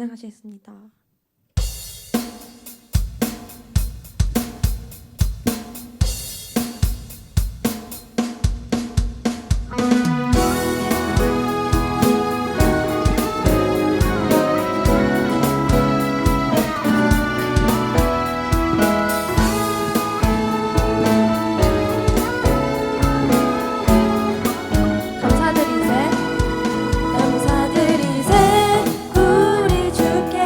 진행하시겠습니다. 감사드리세 우리 주께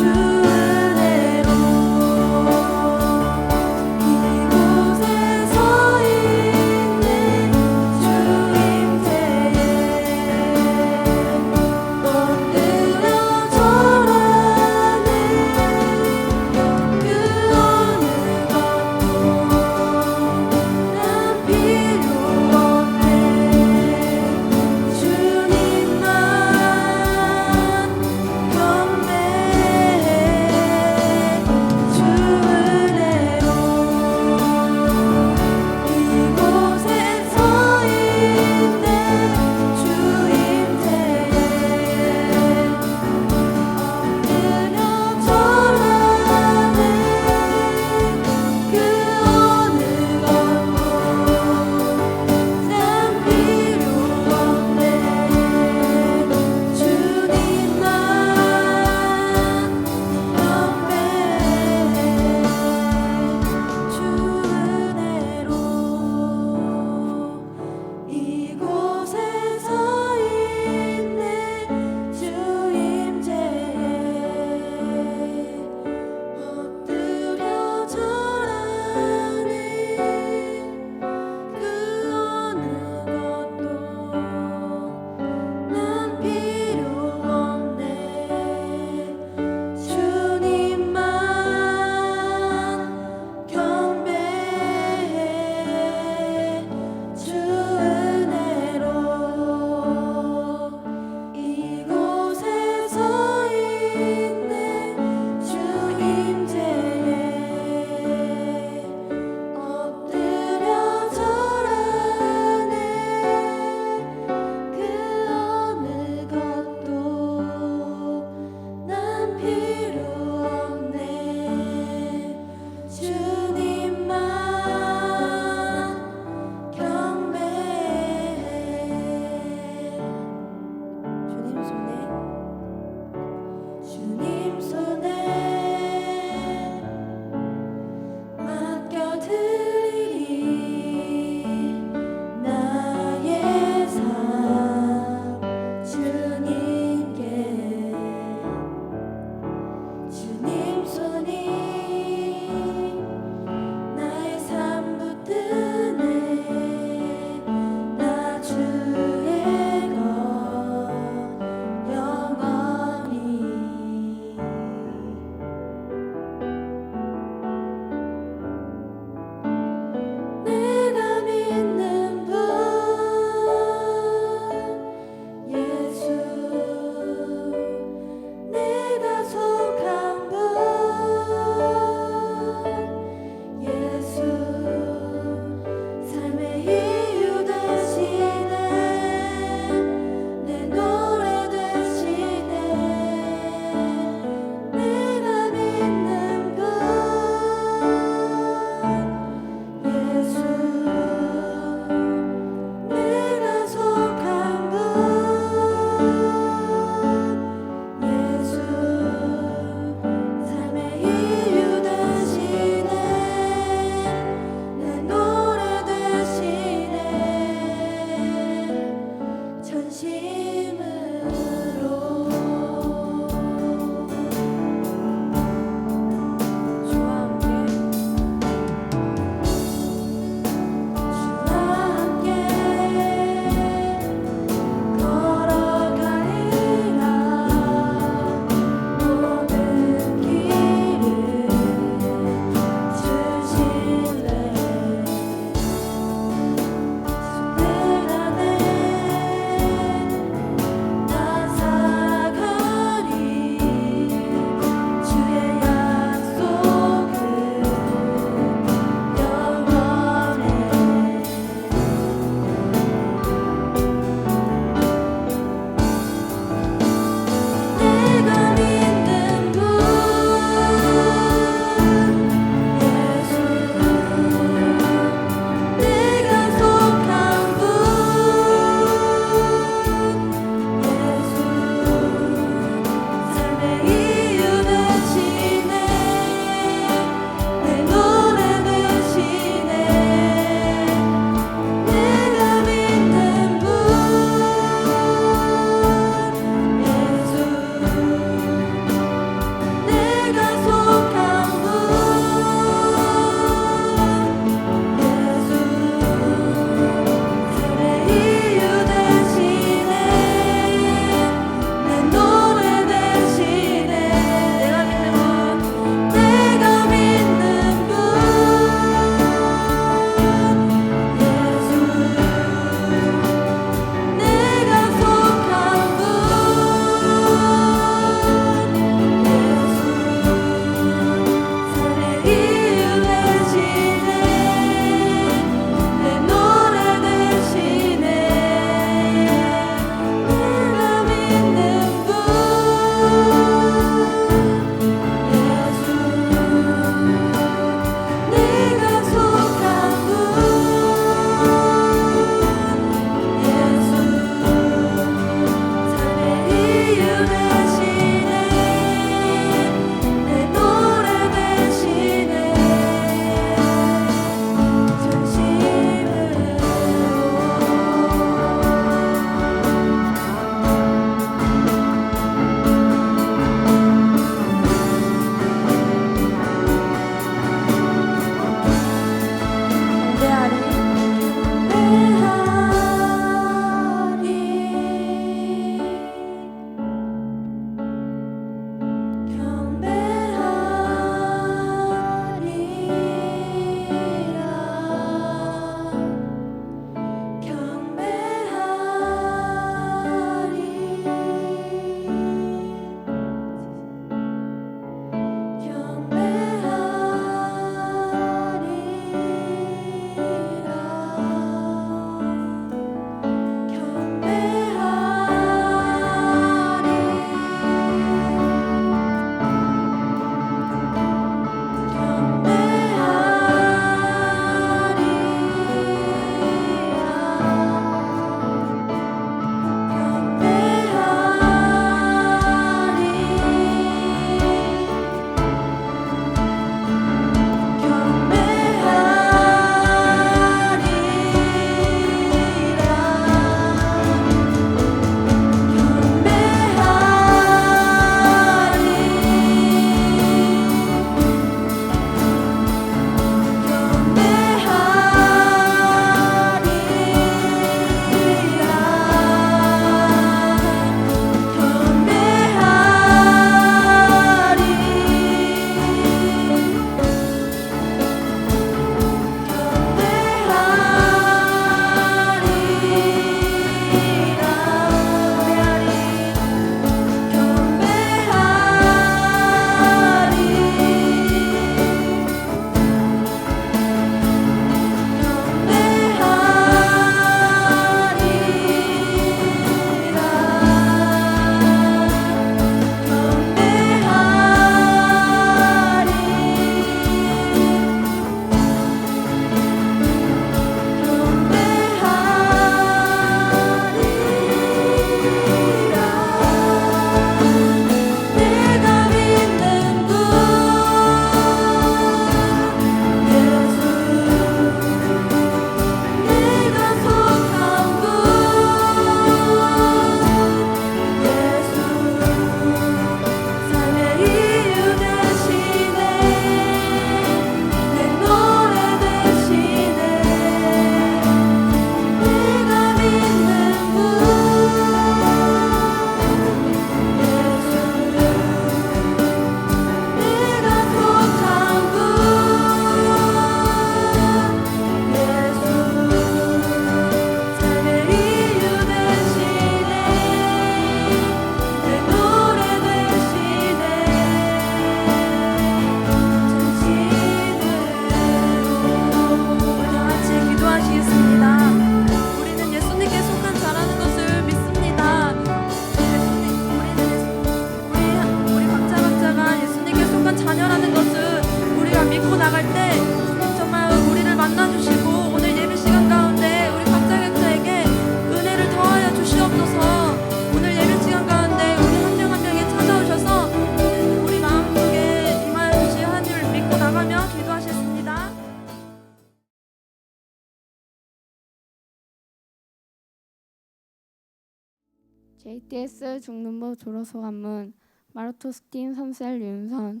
JTS 중등부 졸업소감문 마르토스틴 3셀 윤선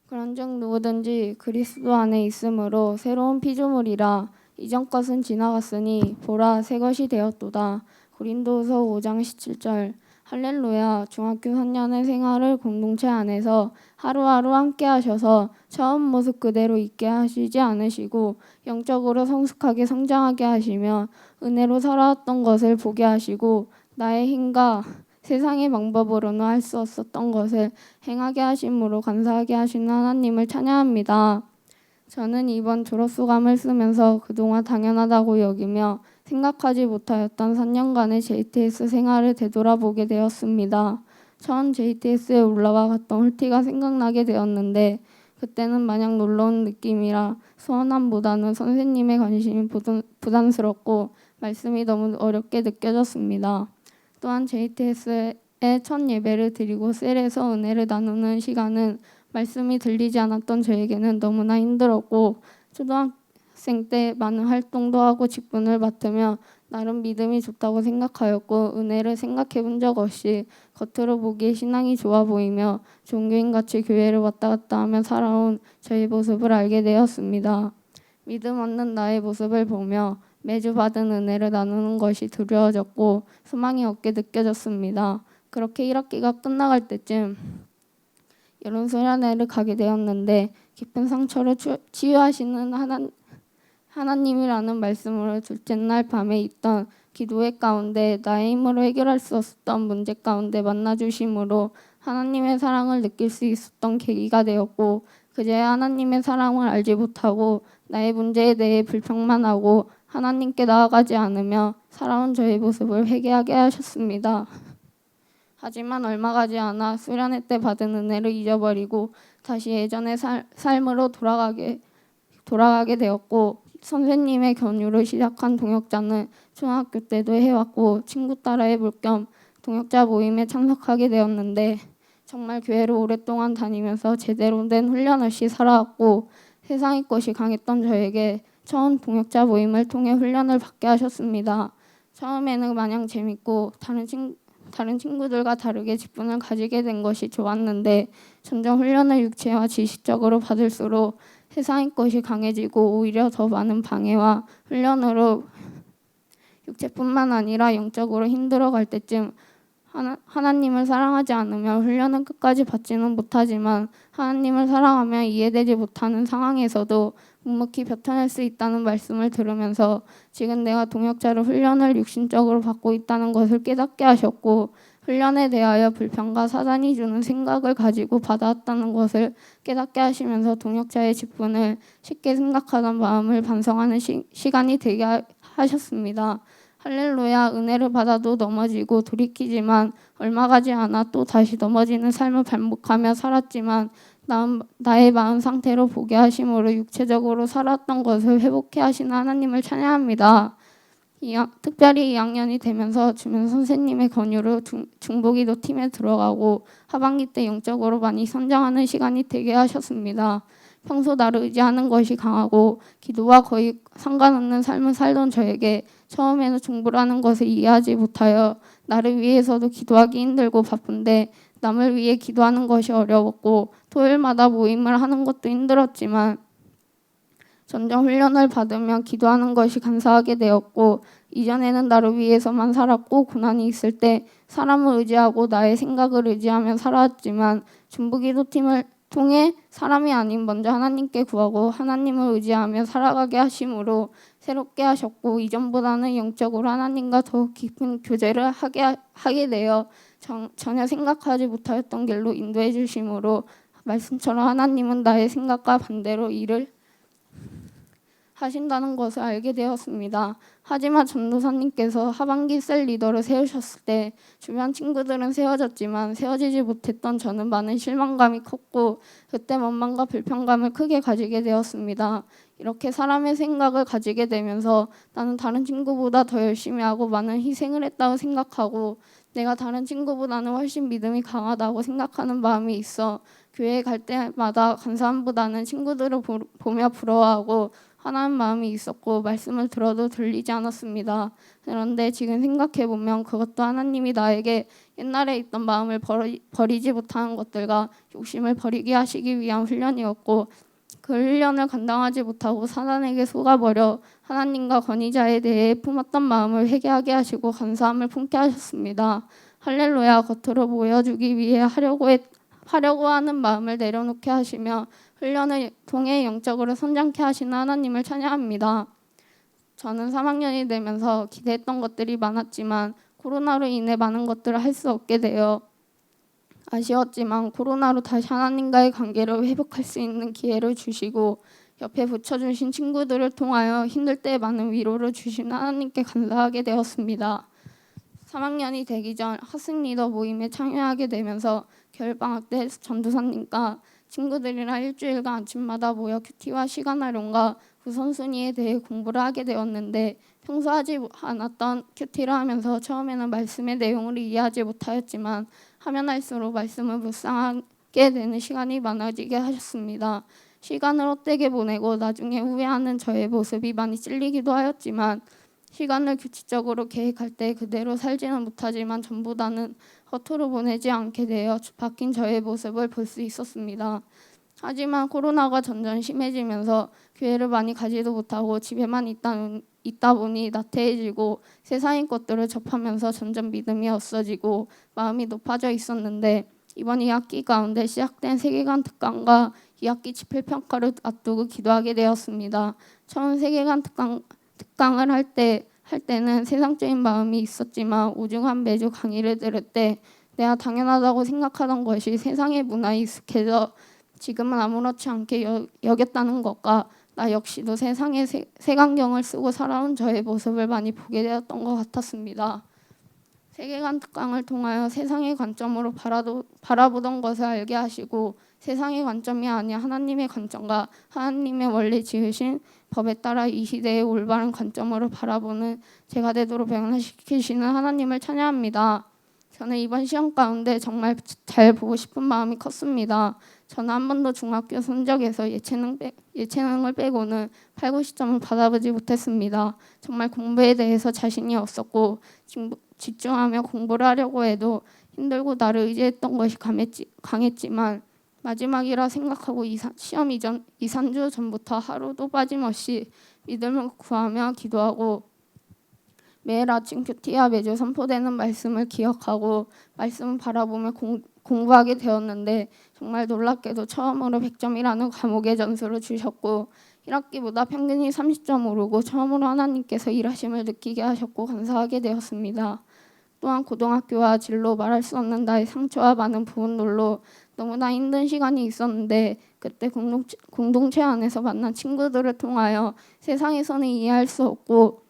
그런즉 누구든지 그리스도 안에 있으므로 새로운 피조물이라 이전 것은 지나갔으니 보라 새 것이 되었도다. 고린도후서 5장 17절. 할렐루야. 중학교 3년의 생활을 공동체 안에서 하루하루 함께 하셔서 처음 모습 그대로 있게 하시지 않으시고 영적으로 성숙하게 성장하게 하시며 은혜로 살아왔던 것을 보게 하시고 나의 힘과 세상의 방법으로는 할 수 없었던 것을 행하게 하심으로 감사하게 하시는 하나님을 찬양합니다. 저는 이번 졸업소감을 쓰면서 그동안 당연하다고 여기며 생각하지 못하였던 3년간의 JTS 생활을 되돌아보게 되었습니다. 처음 JTS에 올라와 갔던 홀티가 생각나게 되었는데 그때는 마냥 놀러온 느낌이라 수원함보다는 선생님의 관심이 부담스럽고 말씀이 너무 어렵게 느껴졌습니다. 또한 JTS의 첫 예배를 드리고 셀에서 은혜를 나누는 시간은 말씀이 들리지 않았던 저에게는 너무나 힘들었고 초등학생 때 많은 활동도 하고 직분을 맡으며 나름 믿음이 좋다고 생각하였고 은혜를 생각해 본 적 없이 겉으로 보기에 신앙이 좋아 보이며 종교인같이 교회를 왔다 갔다 하며 살아온 저의 모습을 알게 되었습니다. 믿음 없는 나의 모습을 보며 매주 받은 은혜를 나누는 것이 두려워졌고 소망이 없게 느껴졌습니다. 그렇게 1학기가 끝나갈 때쯤 여론수련회를 가게 되었는데 깊은 상처를 치유하시는 하나님이라는 말씀으로 둘째 날 밤에 있던 기도회 가운데 나의 힘으로 해결할 수 없었던 문제 가운데 만나주심으로 하나님의 사랑을 느낄 수 있었던 계기가 되었고 그제야 하나님의 사랑을 알지 못하고 나의 문제에 대해 불평만 하고 하나님께 나아가지 않으며 살아온 저의 모습을 회개하게 하셨습니다. 하지만 얼마 가지 않아 수련회 때 받은 은혜를 잊어버리고 다시 예전의 삶으로 돌아가게 되었고 선생님의 권유로 시작한 동역자는 중학교 때도 해왔고 친구 따라 해볼 겸 동역자 모임에 참석하게 되었는데 정말 교회를 오랫동안 다니면서 제대로 된 훈련 없이 살아왔고 세상의 것이 강했던 저에게 처음 동역자 모임을 통해 훈련을 받게 하셨습니다. 처음에는 마냥 재밌고 다른 친구들과 다르게 직분을 가지게 된 것이 좋았는데 점점 훈련을 육체와 지식적으로 받을수록 세상의 것이 강해지고 오히려 더 많은 방해와 훈련으로 육체뿐만 아니라 영적으로 힘들어갈 때쯤 하나님을 사랑하지 않으면 훈련은 끝까지 받지는 못하지만 하나님을 사랑하며 이해되지 못하는 상황에서도 묵묵히 버텨낼 수 있다는 말씀을 들으면서 지금 내가 동역자로 훈련을 육신적으로 받고 있다는 것을 깨닫게 하셨고 훈련에 대하여 불평과 사단이 주는 생각을 가지고 받아왔다는 것을 깨닫게 하시면서 동역자의 직분을 쉽게 생각하던 마음을 반성하는 시간이 되게 하셨습니다. 할렐루야. 은혜를 받아도 넘어지고 돌이키지만 얼마 가지 않아 또 다시 넘어지는 삶을 반복하며 살았지만 나의 마음 상태로 보게 하심으로 육체적으로 살았던 것을 회복해 하시는 하나님을 찬양합니다. 특별히 2학년이 되면서 주변 선생님의 권유로 중보기도 팀에 들어가고 하반기 때 영적으로 많이 성장하는 시간이 되게 하셨습니다. 평소 나를 의지하는 것이 강하고 기도와 거의 상관없는 삶을 살던 저에게 처음에는 중보라는 것을 이해하지 못하여 나를 위해서도 기도하기 힘들고 바쁜데 남을 위해 기도하는 것이 어려웠고 토요일마다 모임을 하는 것도 힘들었지만 점점 훈련을 받으며 기도하는 것이 감사하게 되었고 이전에는 나를 위해서만 살았고 고난이 있을 때 사람을 의지하고 나의 생각을 의지하며 살아왔지만 중보기도팀을 통해 사람이 아닌 먼저 하나님께 구하고 하나님을 의지하며 살아가게 하심으로 새롭게 하셨고 이전보다는 영적으로 하나님과 더욱 깊은 교제를 하게 되어 전혀 생각하지 못하였던 길로 인도해 주심으로 말씀처럼 하나님은 나의 생각과 반대로 일을 하신다는 것을 알게 되었습니다. 하지만 전도사님께서 하반기 셀 리더를 세우셨을 때 주변 친구들은 세워졌지만 세워지지 못했던 저는 많은 실망감이 컸고 그때 원망과 불평감을 크게 가지게 되었습니다. 이렇게 사람의 생각을 가지게 되면서 나는 다른 친구보다 더 열심히 하고 많은 희생을 했다고 생각하고 내가 다른 친구보다는 훨씬 믿음이 강하다고 생각하는 마음이 있어 교회에 갈 때마다 감사함보다는 친구들을 보며 부러워하고 화나는 마음이 있었고 말씀을 들어도 들리지 않았습니다. 그런데 지금 생각해보면 그것도 하나님이 나에게 옛날에 있던 마음을 버리지 못하는 것들과 욕심을 버리게 하시기 위한 훈련이었고, 그 훈련을 감당하지 못하고 사단에게 속아버려 하나님과 권위자에 대해 품었던 마음을 회개하게 하시고 감사함을 품게 하셨습니다. 할렐루야. 겉으로 보여주기 위해 하려고 하는 마음을 내려놓게 하시며 훈련을 통해 영적으로 성장케 하시는 하나님을 찬양합니다. 저는 3학년이 되면서 기대했던 것들이 많았지만 코로나로 인해 많은 것들을 할 수 없게 되어 아쉬웠지만, 코로나로 다시 하나님과의 관계를 회복할 수 있는 기회를 주시고 옆에 붙여주신 친구들을 통하여 힘들 때 많은 위로를 주신 하나님께 감사하게 되었습니다. 3학년이 되기 전 학생 리더 모임에 참여하게 되면서 겨울방학 때 전도사님과 친구들이랑 일주일간 아침마다 모여 큐티와 시간 활용과 우선순위에 대해 공부를 하게 되었는데, 평소 하지 않았던 큐티를 하면서 처음에는 말씀의 내용을 이해하지 못하였지만 하면 할수록 말씀을 묵상하게 되는 시간이 많아지게 하셨습니다. 시간을 헛되게 보내고 나중에 후회하는 저의 모습이 많이 찔리기도 하였지만, 시간을 규칙적으로 계획할 때 그대로 살지는 못하지만 전보다는 겉으로 보내지 않게 되어 바뀐 저의 모습을 볼 수 있었습니다. 하지만 코로나가 점점 심해지면서 교회를 많이 가지도 못하고 집에만 있다 보니 나태해지고 세상의 것들을 접하면서 점점 믿음이 없어지고 마음이 높아져 있었는데, 이번 2학기 가운데 시작된 세계관 특강과 2학기 집필평가를 앞두고 기도하게 되었습니다. 처음 세계관 특강을 할 때는 세상적인 마음이 있었지만 오중한 매주 강의를 들을 때 내가 당연하다고 생각하던 것이 세상의 문화에 익숙해져 지금은 아무렇지 않게 여겼다는 것과 나 역시도 세상의 색안경을 쓰고 살아온 저의 모습을 많이 보게 되었던 것 같았습니다. 세계관 특강을 통하여 세상의 관점으로 바라보던 것을 알게 하시고, 세상의 관점이 아니라 하나님의 관점과 하나님의 원래 지으신 법에 따라 이 시대의 올바른 관점으로 바라보는 제가 되도록 변화시키시는 하나님을 찬양합니다. 저는 이번 시험 가운데 정말 잘 보고 싶은 마음이 컸습니다. 저는 한 번도 중학교 성적에서 예체능을 빼고는 8, 90점을 받아보지 못했습니다. 정말 공부에 대해서 자신이 없었고 집중하며 공부를 하려고 해도 힘들고 나를 의지했던 것이 강했지만, 마지막이라 생각하고 시험 이전 2, 3주 전부터 하루도 빠짐없이 믿음을 구하며 기도하고 매일 아침 큐티와 매주 선포되는 말씀을 기억하고 말씀을 바라보며 공부하게 되었는데, 정말 놀랍게도 처음으로 100점이라는 과목의 점수를 주셨고 1학기보다 평균이 30점 오르고 처음으로 하나님께서 일하심을 느끼게 하셨고 감사하게 되었습니다. 또한 고등학교와 진로 말할 수 없는 나의 상처와 많은 부분들로 너무나 힘든 시간이 있었는데, 그때 공동체 안에서 만난 친구들을 통하여 세상에서는 이해할 수 없고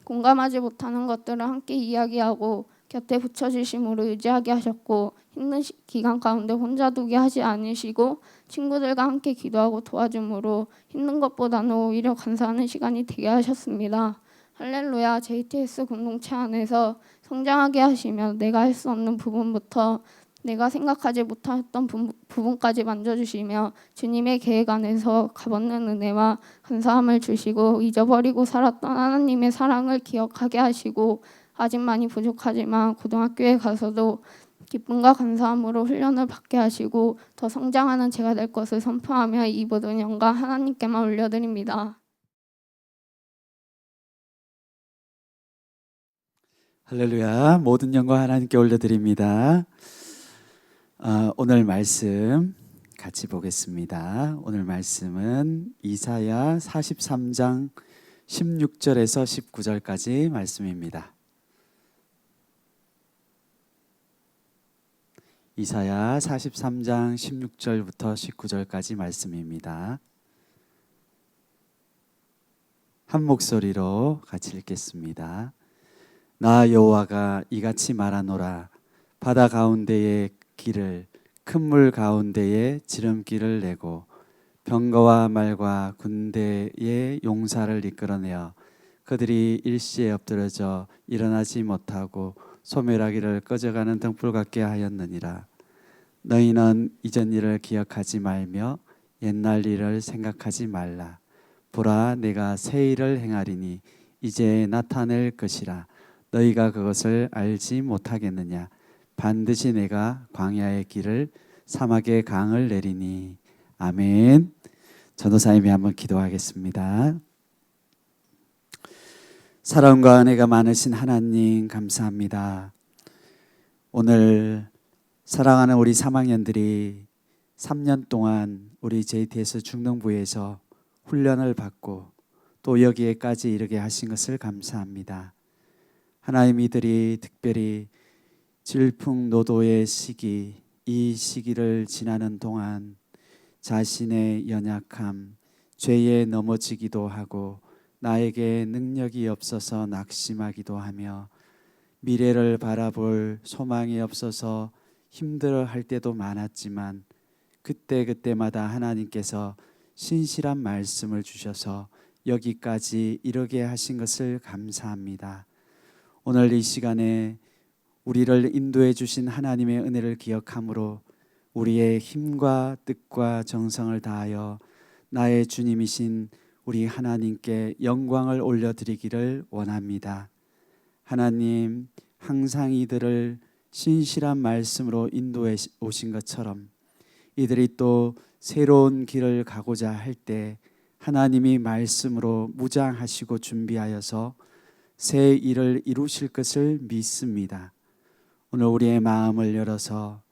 공감하지 못하는 것들을 함께 이야기하고 곁에 붙여주심으로 의지하게 하셨고, 힘든 기간 가운데 혼자 두게 하지 않으시고 친구들과 함께 기도하고 도와줌으로 힘든 것보다는 오히려 감사하는 시간이 되게 하셨습니다. 할렐루야. JTS 공동체 안에서 성장하게 하시며 내가 할 수 없는 부분부터 내가 생각하지 못했던 부분까지 만져주시며 주님의 계획 안에서 값없는 은혜와 감사함을 주시고 잊어버리고 살았던 하나님의 사랑을 기억하게 하시고, 아직 많이 부족하지만 고등학교에 가서도 기쁨과 감사함으로 훈련을 받게 하시고 더 성장하는 제가 될 것을 선포하며 이 모든 영광 하나님께만 올려드립니다. 할렐루야. 모든 영광 하나님께 올려드립니다. 오늘 말씀 같이 보겠습니다. 오늘 말씀은 이사야 43장 16절에서 19절까지 말씀입니다. 이사야 43장 16절부터 19절까지 말씀입니다. 한 목소리로 같이 읽겠습니다. 나 여호와가 이같이 말하노라. 바다 가운데의 길을 큰 물 가운데에 지름길을 내고 병거와 말과 군대의 용사를 이끌어내어 그들이 일시에 엎드러져 일어나지 못하고 소멸하기를 꺼져가는 등불 같게 하였느니라. 너희는 이전 일을 기억하지 말며 옛날 일을 생각하지 말라. 보라 내가 새 일을 행하리니 이제 나타낼 것이라 너희가 그것을 알지 못하겠느냐 반드시 내가 광야의 길을 사막의 강을 내리니. 아멘. 전도사님이 한번 기도하겠습니다. 사랑과 은혜가 많으신 하나님 감사합니다. 오늘 사랑하는 우리 3학년들이 3년 동안 우리 JTS 중등부에서 훈련을 받고 또 여기에까지 이르게 하신 것을 감사합니다. 하나님, 이들이 특별히 질풍노도의 시기, 이 시기를 지나는 동안 자신의 연약함, 죄에 넘어지기도 하고 나에게 능력이 없어서 낙심하기도 하며 미래를 바라볼 소망이 없어서 힘들어할 때도 많았지만 그때마다 하나님께서 신실한 말씀을 주셔서 여기까지 이르게 하신 것을 감사합니다. 오늘 이 시간에 우리를 인도해 주신 하나님의 은혜를 기억함으로 우리의 힘과 뜻과 정성을 다하여 나의 주님이신 우리 하나님께 영광을 올려드리기를 원합니다. 하나님, 항상 이들을 신실한 말씀으로 인도해 오신 것처럼 이들이 또 새로운 길을 가고자 할 때 하나님이 말씀으로 무장하시고 준비하여서 새 일을 이루실 것을 믿습니다. 오늘 우리의 마음을 열어서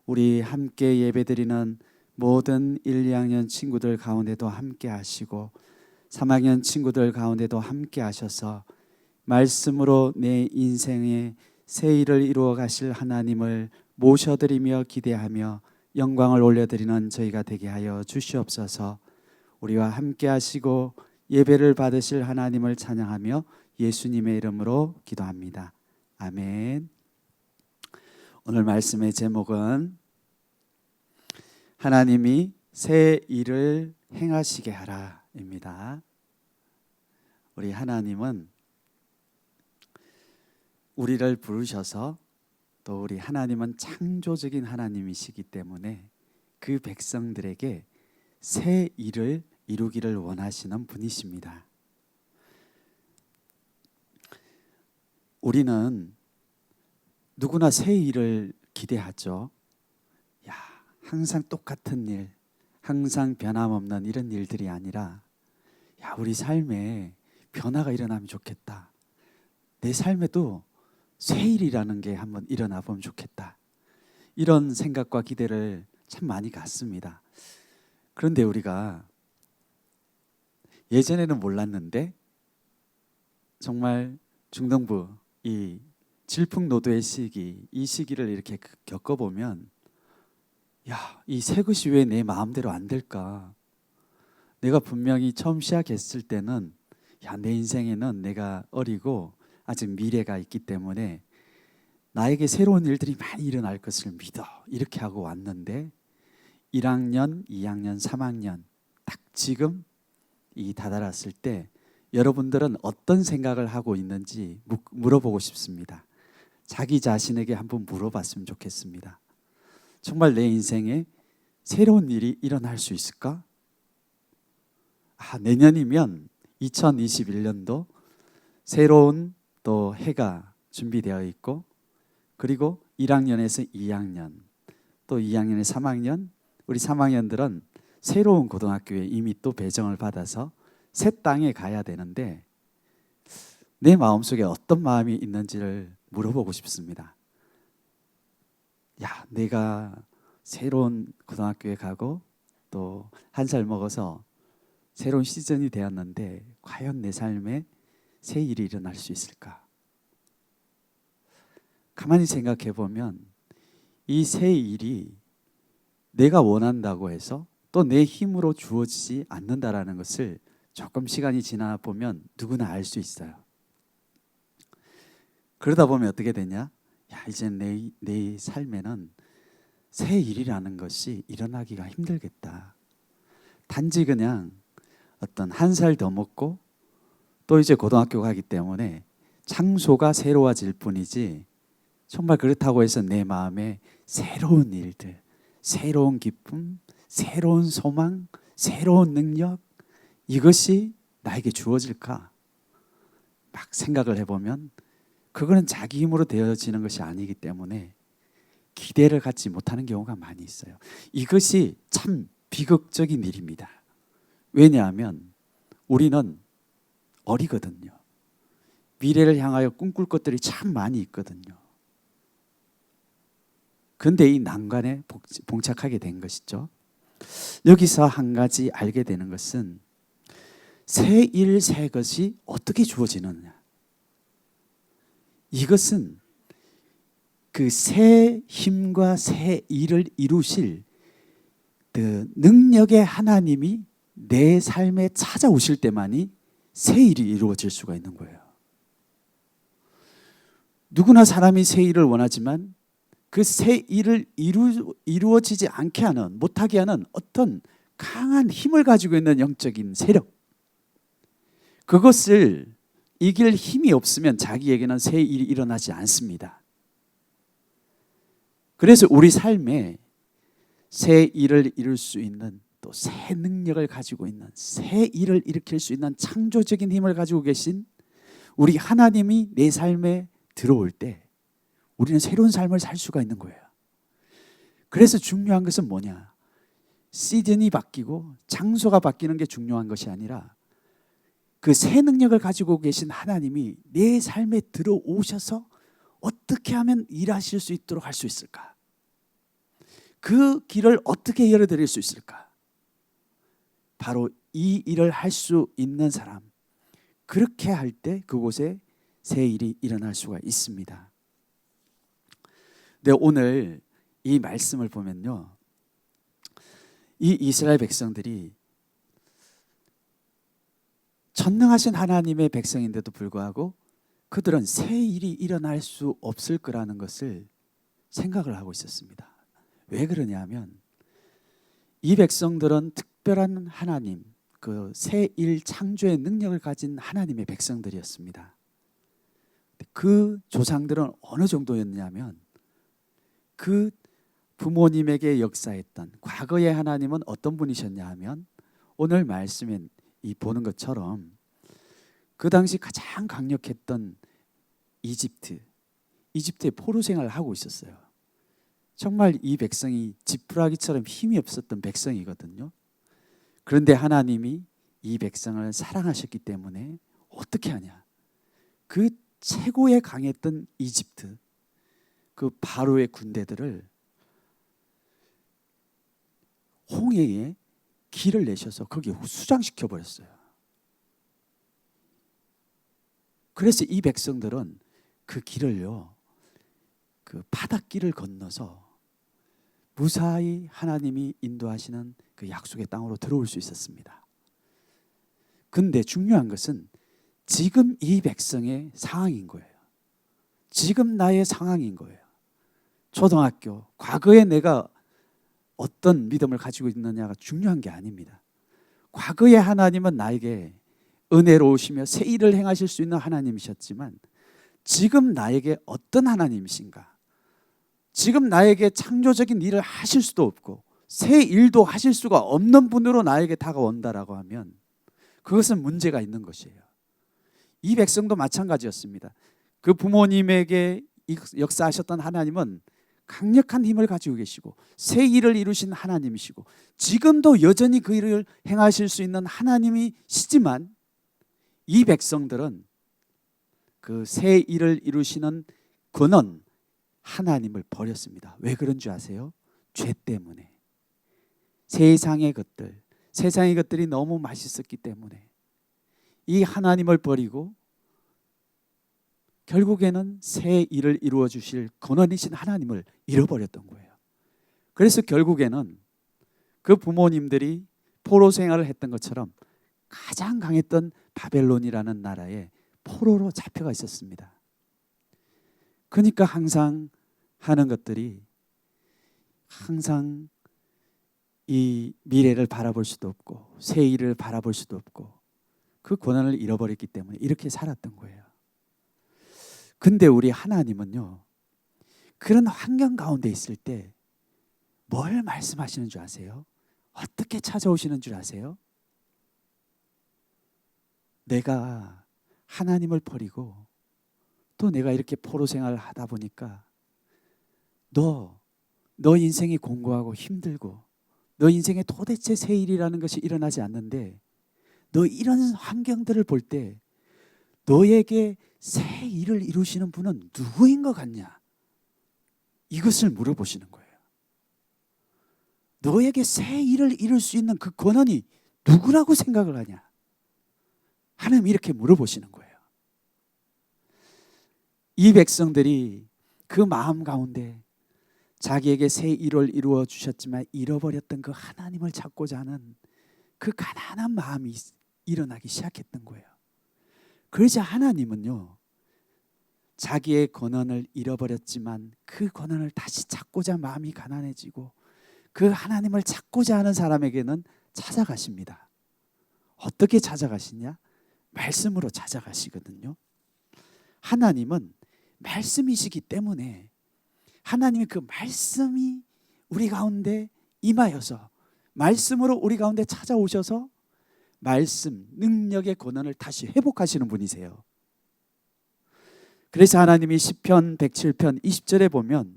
우리 함께 예배드리는 모든 1, 2학년 친구들 가운데도 함께 하시고 3학년 친구들 가운데도 함께 하셔서 말씀으로 내 인생에 새 일을 이루어 가실 하나님을 모셔드리며 기대하며 영광을 올려드리는 저희가 되게 하여 주시옵소서. 우리와 함께 하시고 예배를 받으실 하나님을 찬양하며 예수님의 이름으로 기도합니다. 아멘. 오늘 말씀의 제목은 하나님이 새 일을 행하시게 하라입니다. 우리 하나님은 우리를 부르셔서 또 우리 하나님은 창조적인 하나님이시기 때문에 그 백성들에게 새 일을 이루기를 원하시는 분이십니다. 우리는 누구나 새 일을 기대하죠. 항상 똑같은 일, 항상 변함없는 이런 일들이 아니라 우리 삶에 변화가 일어나면 좋겠다. 내 삶에도 새 일이라는 게 한번 일어나 보면 좋겠다. 이런 생각과 기대를 참 많이 갖습니다. 그런데 우리가 예전에는 몰랐는데 정말 중등부 이 질풍노도의 시기, 이 시기를 이렇게 겪어보면 이 새 것이 왜 내 마음대로 안 될까? 내가 분명히 처음 시작했을 때는 내 인생에는 내가 어리고 아직 미래가 있기 때문에 나에게 새로운 일들이 많이 일어날 것을 믿어. 이렇게 하고 왔는데 1학년, 2학년, 3학년 딱 지금 이 다다랐을 때 여러분들은 어떤 생각을 하고 있는지 물어보고 싶습니다. 자기 자신에게 한번 물어봤으면 좋겠습니다. 정말 내 인생에 새로운 일이 일어날 수 있을까? 내년이면 2021년도 새로운 또 해가 준비되어 있고 그리고 1학년에서 2학년 또 2학년에서 3학년 우리 3학년들은 새로운 고등학교에 이미 또 배정을 받아서 새 땅에 가야 되는데 내 마음속에 어떤 마음이 있는지를 물어보고 싶습니다. 내가 새로운 고등학교에 가고 또 한 살 먹어서 새로운 시즌이 되었는데 과연 내 삶에 새 일이 일어날 수 있을까? 가만히 생각해 보면 이 새 일이 내가 원한다고 해서 또 내 힘으로 주어지지 않는다라는 것을 조금 시간이 지나 보면 누구나 알 수 있어요. 그러다 보면 어떻게 되냐? 이제 내 삶에는 새 일이라는 것이 일어나기가 힘들겠다. 단지 그냥 어떤 한 살 더 먹고 또 이제 고등학교 가기 때문에 장소가 새로워질 뿐이지 정말 그렇다고 해서 내 마음에 새로운 일들, 새로운 기쁨, 새로운 소망, 새로운 능력 이것이 나에게 주어질까? 막 생각을 해보면 그거는 자기 힘으로 되어지는 것이 아니기 때문에 기대를 갖지 못하는 경우가 많이 있어요. 이것이 참 비극적인 일입니다. 왜냐하면 우리는 어리거든요. 미래를 향하여 꿈꿀 것들이 참 많이 있거든요. 그런데 이 난관에 봉착하게 된 것이죠. 여기서 한 가지 알게 되는 것은 새 일, 새 것이 어떻게 주어지느냐. 이것은 그 새 힘과 새 일을 이루실 그 능력의 하나님이 내 삶에 찾아오실 때만이 새 일이 이루어질 수가 있는 거예요. 누구나 사람이 새 일을 원하지만 그 새 일을 이루어지지 않게 하는, 못하게 하는 어떤 강한 힘을 가지고 있는 영적인 세력, 그것을 이길 힘이 없으면 자기에게는 새 일이 일어나지 않습니다. 그래서 우리 삶에 새 일을 이룰 수 있는, 또 새 능력을 가지고 있는, 새 일을 일으킬 수 있는 창조적인 힘을 가지고 계신 우리 하나님이 내 삶에 들어올 때 우리는 새로운 삶을 살 수가 있는 거예요. 그래서 중요한 것은 뭐냐? 시즌이 바뀌고 장소가 바뀌는 게 중요한 것이 아니라 그 새 능력을 가지고 계신 하나님이 내 삶에 들어오셔서 어떻게 하면 일하실 수 있도록 할 수 있을까? 그 길을 어떻게 열어드릴 수 있을까? 바로 이 일을 할 수 있는 사람, 그렇게 할 때 그곳에 새 일이 일어날 수가 있습니다. 네, 오늘 이 말씀을 보면요, 이 이스라엘 백성들이 전능하신 하나님의 백성인데도 불구하고 그들은 새 일이 일어날 수 없을 거라는 것을 생각을 하고 있었습니다. 왜 그러냐면 이 백성들은 특별한 하나님, 그 새 일 창조의 능력을 가진 하나님의 백성들이었습니다. 그 조상들은 어느 정도였냐면 그 부모님에게 역사했던 과거의 하나님은 어떤 분이셨냐 하면 오늘 말씀에 이 보는 것처럼 그 당시 가장 강력했던 이집트의 포로 생활을 하고 있었어요. 정말 이 백성이 지푸라기처럼 힘이 없었던 백성이거든요. 그런데 하나님이 이 백성을 사랑하셨기 때문에 어떻게 하냐? 그 최고의 강했던 이집트, 그 바로의 군대들을 홍해에 길을 내셔서 거기에 수장시켜 버렸어요. 그래서 이 백성들은 그 길을요, 그 바닷길을 건너서 무사히 하나님이 인도하시는 그 약속의 땅으로 들어올 수 있었습니다. 근데 중요한 것은 지금 이 백성의 상황인 거예요. 지금 나의 상황인 거예요. 초등학교, 과거에 내가 어떤 믿음을 가지고 있느냐가 중요한 게 아닙니다. 과거의 하나님은 나에게 은혜로우시며 새 일을 행하실 수 있는 하나님이셨지만 지금 나에게 어떤 하나님이신가? 지금 나에게 창조적인 일을 하실 수도 없고 새 일도 하실 수가 없는 분으로 나에게 다가온다라고 하면 그것은 문제가 있는 것이에요. 이 백성도 마찬가지였습니다. 그 부모님에게 역사하셨던 하나님은 강력한 힘을 가지고 계시고 새 일을 이루신 하나님이시고 지금도 여전히 그 일을 행하실 수 있는 하나님이시지만 이 백성들은 그 새 일을 이루시는 근원 하나님을 버렸습니다. 왜 그런 줄 아세요? 죄 때문에. 세상의 것들이 너무 맛있었기 때문에 이 하나님을 버리고 결국에는 새 일을 이루어 주실 근원이신 하나님을 잃어버렸던 거예요. 그래서 결국에는 그 부모님들이 포로 생활을 했던 것처럼 가장 강했던 바벨론이라는 나라에 포로로 잡혀가 있었습니다. 그러니까 항상 하는 것들이 항상 이 미래를 바라볼 수도 없고 새 일을 바라볼 수도 없고 그 권한을 잃어버렸기 때문에 이렇게 살았던 거예요. 근데 우리 하나님은요, 그런 환경 가운데 있을 때 뭘 말씀하시는 줄 아세요? 어떻게 찾아오시는 줄 아세요? 내가 하나님을 버리고 또 내가 이렇게 포로 생활을 하다 보니까 너 인생이 공고하고 힘들고 너 인생에 도대체 새 일이라는 것이 일어나지 않는데 너 이런 환경들을 볼 때 너에게 새 일을 이루시는 분은 누구인 것 같냐? 이것을 물어보시는 거예요. 너에게 새 일을 이룰 수 있는 그 권한이 누구라고 생각을 하냐? 하나님이 이렇게 물어보시는 거예요. 이 백성들이 그 마음 가운데 자기에게 새 일을 이루어 주셨지만 잃어버렸던 그 하나님을 찾고자 하는 그 가난한 마음이 일어나기 시작했던 거예요. 그러자 하나님은요, 자기의 권한을 잃어버렸지만 그 권한을 다시 찾고자 마음이 가난해지고 그 하나님을 찾고자 하는 사람에게는 찾아가십니다. 어떻게 찾아가시냐? 말씀으로 찾아가시거든요. 하나님은 말씀이시기 때문에 하나님이 그 말씀이 우리 가운데 임하여서 말씀으로 우리 가운데 찾아오셔서 말씀, 능력의 권한을 다시 회복하시는 분이세요. 그래서 하나님이 시편 107편 20절에 보면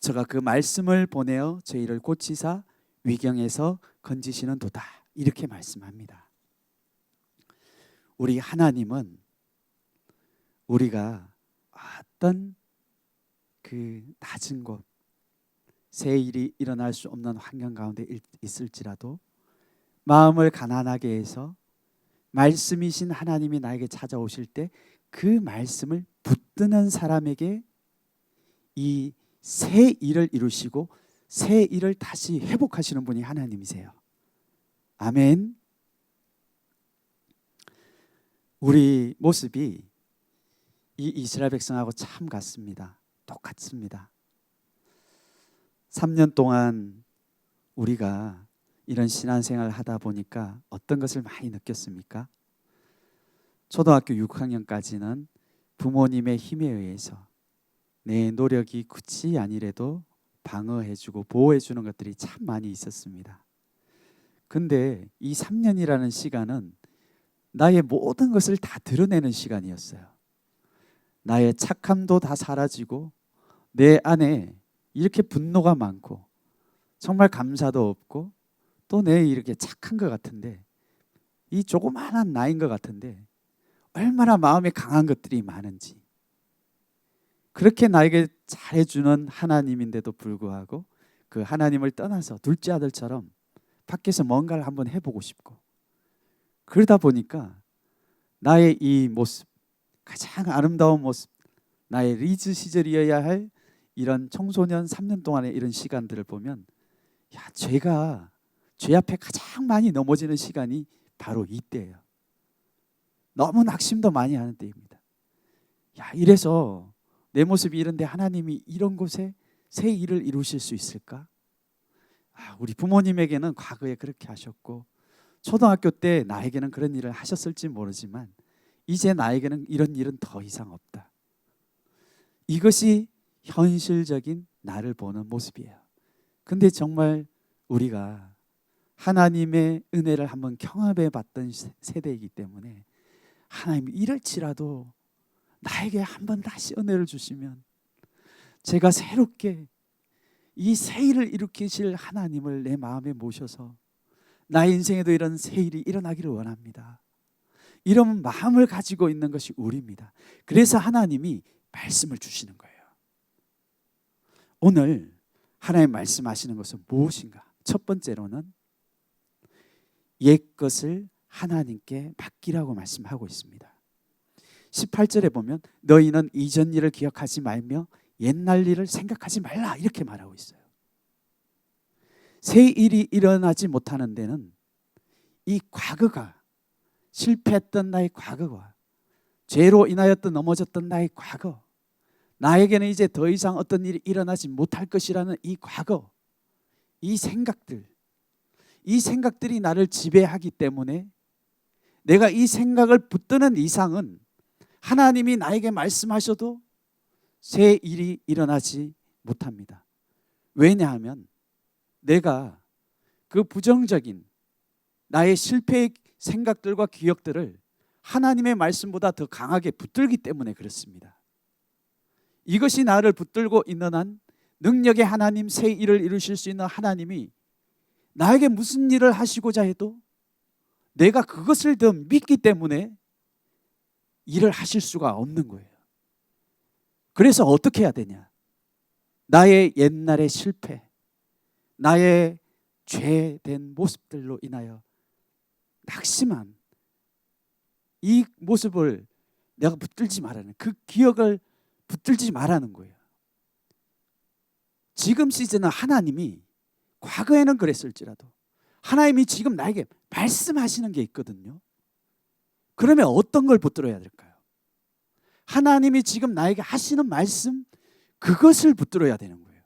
저가 그 말씀을 보내어 저희를 고치사 위경에서 건지시는 도다 이렇게 말씀합니다. 우리 하나님은 우리가 어떤 그 낮은 곳, 새 일이 일어날 수 없는 환경 가운데 있을지라도 마음을 가난하게 해서 말씀이신 하나님이 나에게 찾아오실 때 그 말씀을 붙드는 사람에게 이 새 일을 이루시고 새 일을 다시 회복하시는 분이 하나님이세요. 아멘. 우리 모습이 이 이스라엘 백성하고 참 같습니다. 똑같습니다. 3년 동안 우리가 이런 신앙생활을 하다 보니까 어떤 것을 많이 느꼈습니까? 초등학교 6학년까지는 부모님의 힘에 의해서 내 노력이 굳이 아니래도 방어해주고 보호해주는 것들이 참 많이 있었습니다. 근데 이 3년이라는 시간은 나의 모든 것을 다 드러내는 시간이었어요. 나의 착함도 다 사라지고 내 안에 이렇게 분노가 많고 정말 감사도 없고 또 내 이렇게 착한 것 같은데 이 조그마한 나인 것 같은데 얼마나 마음에 강한 것들이 많은지 그렇게 나에게 잘해주는 하나님인데도 불구하고 그 하나님을 떠나서 둘째 아들처럼 밖에서 뭔가를 한번 해보고 싶고 그러다 보니까 나의 이 모습 가장 아름다운 모습 나의 리즈 시절이어야 할 이런 청소년 3년 동안의 이런 시간들을 보면 야 죄가 죄 앞에 가장 많이 넘어지는 시간이 바로 이때예요. 너무 낙심도 많이 하는 때입니다. 야 이래서 내 모습이 이런데 하나님이 이런 곳에 새 일을 이루실 수 있을까? 우리 부모님에게는 과거에 그렇게 하셨고 초등학교 때 나에게는 그런 일을 하셨을지 모르지만 이제 나에게는 이런 일은 더 이상 없다. 이것이 현실적인 나를 보는 모습이에요. 근데 정말 우리가 하나님의 은혜를 한번 경험해 봤던 세대이기 때문에 하나님 이럴지라도 나에게 한번 다시 은혜를 주시면 제가 새롭게 이 새 일을 일으키실 하나님을 내 마음에 모셔서 나의 인생에도 이런 새 일이 일어나기를 원합니다. 이런 마음을 가지고 있는 것이 우리입니다. 그래서 하나님이 말씀을 주시는 거예요. 오늘 하나님 말씀하시는 것은 무엇인가? 첫 번째로는 옛 것을 하나님께 맡기라고 말씀하고 있습니다. 18절에 보면 너희는 이전 일을 기억하지 말며 옛날 일을 생각하지 말라 이렇게 말하고 있어요. 새 일이 일어나지 못하는 데는 이 과거가 실패했던 나의 과거와 죄로 인하였던 넘어졌던 나의 과거 나에게는 이제 더 이상 어떤 일이 일어나지 못할 것이라는 이 과거 이 생각들이 나를 지배하기 때문에 내가 이 생각을 붙드는 이상은 하나님이 나에게 말씀하셔도 새 일이 일어나지 못합니다. 왜냐하면 내가 그 부정적인 나의 실패의 생각들과 기억들을 하나님의 말씀보다 더 강하게 붙들기 때문에 그렇습니다. 이것이 나를 붙들고 있는 한 능력의 하나님, 새 일을 이루실 수 있는 하나님이 나에게 무슨 일을 하시고자 해도 내가 그것을 더 믿기 때문에 일을 하실 수가 없는 거예요. 그래서 어떻게 해야 되냐? 나의 옛날의 실패, 나의 죄된 모습들로 인하여 낙심한 이 모습을 내가 붙들지 말라는, 그 기억을 붙들지 말라는 거예요. 지금 시즌은 하나님이, 과거에는 그랬을지라도 하나님이 지금 나에게 말씀하시는 게 있거든요. 그러면 어떤 걸 붙들어야 될까요? 하나님이 지금 나에게 하시는 말씀, 그것을 붙들어야 되는 거예요.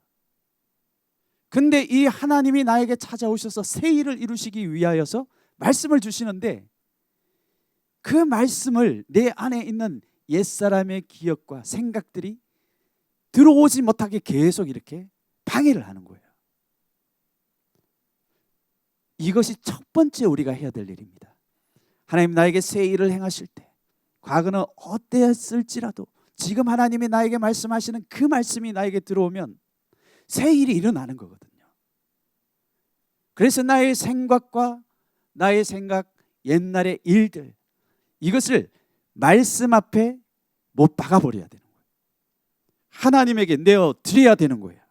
근데 이 하나님이 나에게 찾아오셔서 새 일을 이루시기 위하여서 말씀을 주시는데, 그 말씀을 내 안에 있는 옛사람의 기억과 생각들이 들어오지 못하게 계속 이렇게 방해를 하는 거예요. 이것이 첫 번째 우리가 해야 될 일입니다. 하나님 나에게 새 일을 행하실 때, 과거는 어땠을지라도 지금 하나님이 나에게 말씀하시는 그 말씀이 나에게 들어오면 새 일이 일어나는 거거든요. 그래서 나의 생각과 나의 생각, 옛날의 일들, 이것을 말씀 앞에 못 박아버려야 되는 거예요. 하나님에게 내어 드려야 되는 거예요.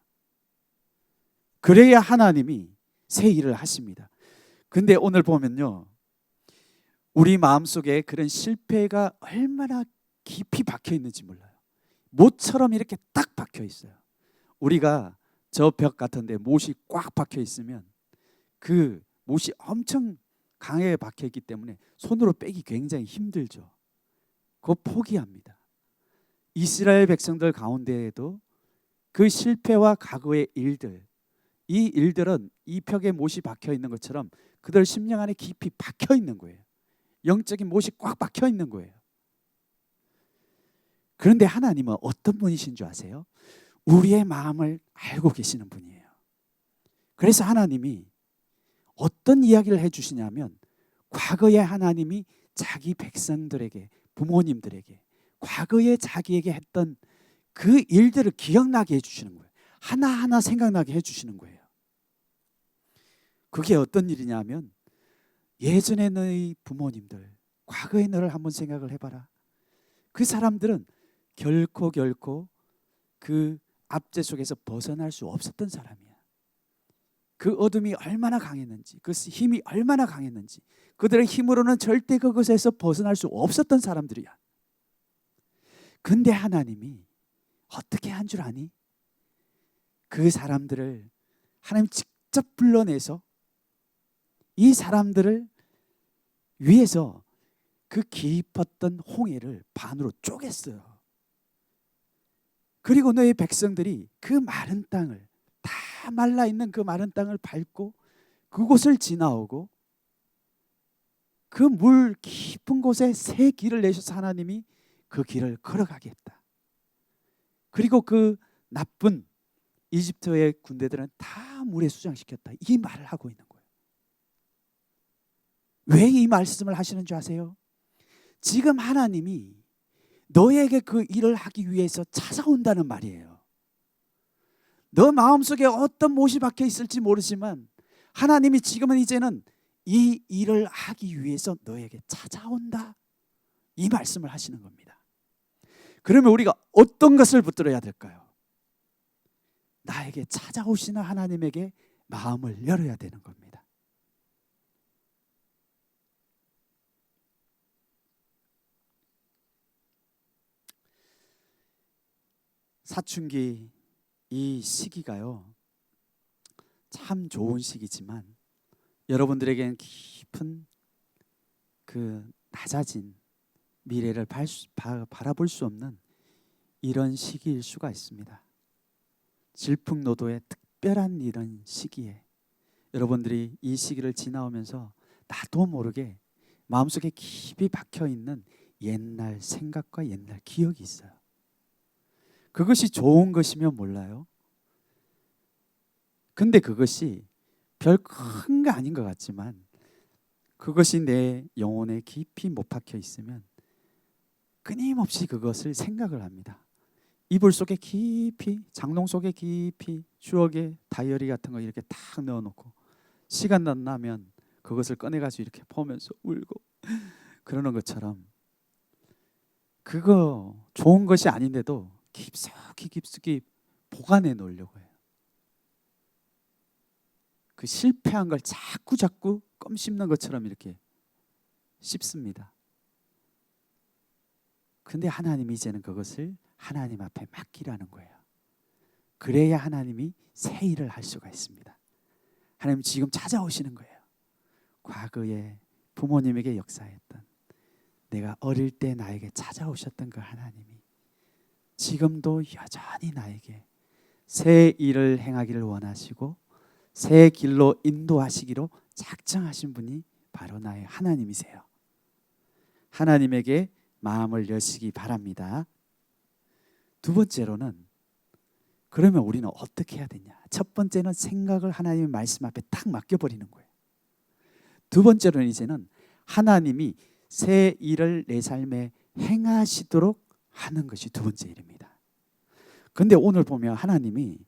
그래야 하나님이 새 일을 하십니다. 근데 오늘 보면요, 우리 마음속에 그런 실패가 얼마나 깊이 박혀 있는지 몰라요. 못처럼 이렇게 딱 박혀 있어요. 우리가 저 벽 같은데 못이 꽉 박혀 있으면 그 못이 엄청 강하게 박혀 있기 때문에 손으로 빼기 굉장히 힘들죠. 그거 포기합니다. 이스라엘 백성들 가운데에도 그 실패와 과거의 일들, 이 일들은 이 벽에 못이 박혀 있는 것처럼 그들 심령 안에 깊이 박혀 있는 거예요. 영적인 못이 꽉 박혀 있는 거예요. 그런데 하나님은 어떤 분이신 줄 아세요? 우리의 마음을 알고 계시는 분이에요. 그래서 하나님이 어떤 이야기를 해주시냐면, 과거에 하나님이 자기 백성들에게, 부모님들에게 과거에 자기에게 했던 그 일들을 기억나게 해주시는 거예요. 하나하나 생각나게 해주시는 거예요. 그게 어떤 일이냐면, 예전에 너희 부모님들, 과거의 너를 한번 생각을 해봐라. 그 사람들은 결코 그 압제 속에서 벗어날 수 없었던 사람이야. 그 어둠이 얼마나 강했는지, 그 힘이 얼마나 강했는지, 그들의 힘으로는 절대 그것에서 벗어날 수 없었던 사람들이야. 근데 하나님이 어떻게 한 줄 아니? 그 사람들을 하나님 직접 불러내서 이 사람들을 위해서 그 깊었던 홍해를 반으로 쪼갰어요. 그리고 너의 백성들이 그 마른 땅을, 다 말라있는 그 마른 땅을 밟고 그곳을 지나오고 그 물 깊은 곳에 새 길을 내셔서 하나님이 그 길을 걸어가게 했다. 그리고 그 나쁜 이집트의 군대들은 다 물에 수장시켰다. 이 말을 하고 있는 거예요. 왜 이 말씀을 하시는 줄 아세요? 지금 하나님이 너에게 그 일을 하기 위해서 찾아온다는 말이에요. 너 마음속에 어떤 못이 박혀 있을지 모르지만 하나님이 지금은 이제는 이 일을 하기 위해서 너에게 찾아온다, 이 말씀을 하시는 겁니다. 그러면 우리가 어떤 것을 붙들어야 될까요? 나에게 찾아오시는 하나님에게 마음을 열어야 되는 겁니다. 사춘기 이 시기가요, 참 좋은 시기지만 여러분들에게는 깊은 그 낮아진 미래를 바라볼 수 없는 이런 시기일 수가 있습니다. 질풍노도의 특별한 이런 시기에 여러분들이 이 시기를 지나오면서 나도 모르게 마음속에 깊이 박혀있는 옛날 생각과 옛날 기억이 있어요. 그것이 좋은 것이면 몰라요. 근데 그것이 별 큰 거 아닌 것 같지만 그것이 내 영혼에 깊이 못 박혀 있으면 끊임없이 그것을 생각을 합니다. 이불 속에 깊이, 장롱 속에 깊이, 추억의 다이어리 같은 거 이렇게 탁 넣어놓고 시간 나면 그것을 꺼내가지고 이렇게 보면서 울고 그러는 것처럼, 그거 좋은 것이 아닌데도 깊숙이 보관해 놓으려고 해요. 그 실패한 걸 자꾸 껌 씹는 것처럼 이렇게 씹습니다. 근데 하나님이 이제는 그것을 하나님 앞에 맡기라는 거예요. 그래야 하나님이 새 일을 할 수가 있습니다. 하나님 지금 찾아오시는 거예요. 과거에 부모님에게 역사했던, 내가 어릴 때 나에게 찾아오셨던 그 하나님이 지금도 여전히 나에게 새 일을 행하기를 원하시고 새 길로 인도하시기로 작정하신 분이 바로 나의 하나님이세요. 하나님에게 마음을 여시기 바랍니다. 두 번째로는, 그러면 우리는 어떻게 해야 되냐? 첫 번째는 생각을 하나님의 말씀 앞에 딱 맡겨버리는 거예요. 두 번째로는 이제는 하나님이 새 일을 내 삶에 행하시도록 하는 것이 두 번째 일입니다. 그런데 오늘 보면 하나님이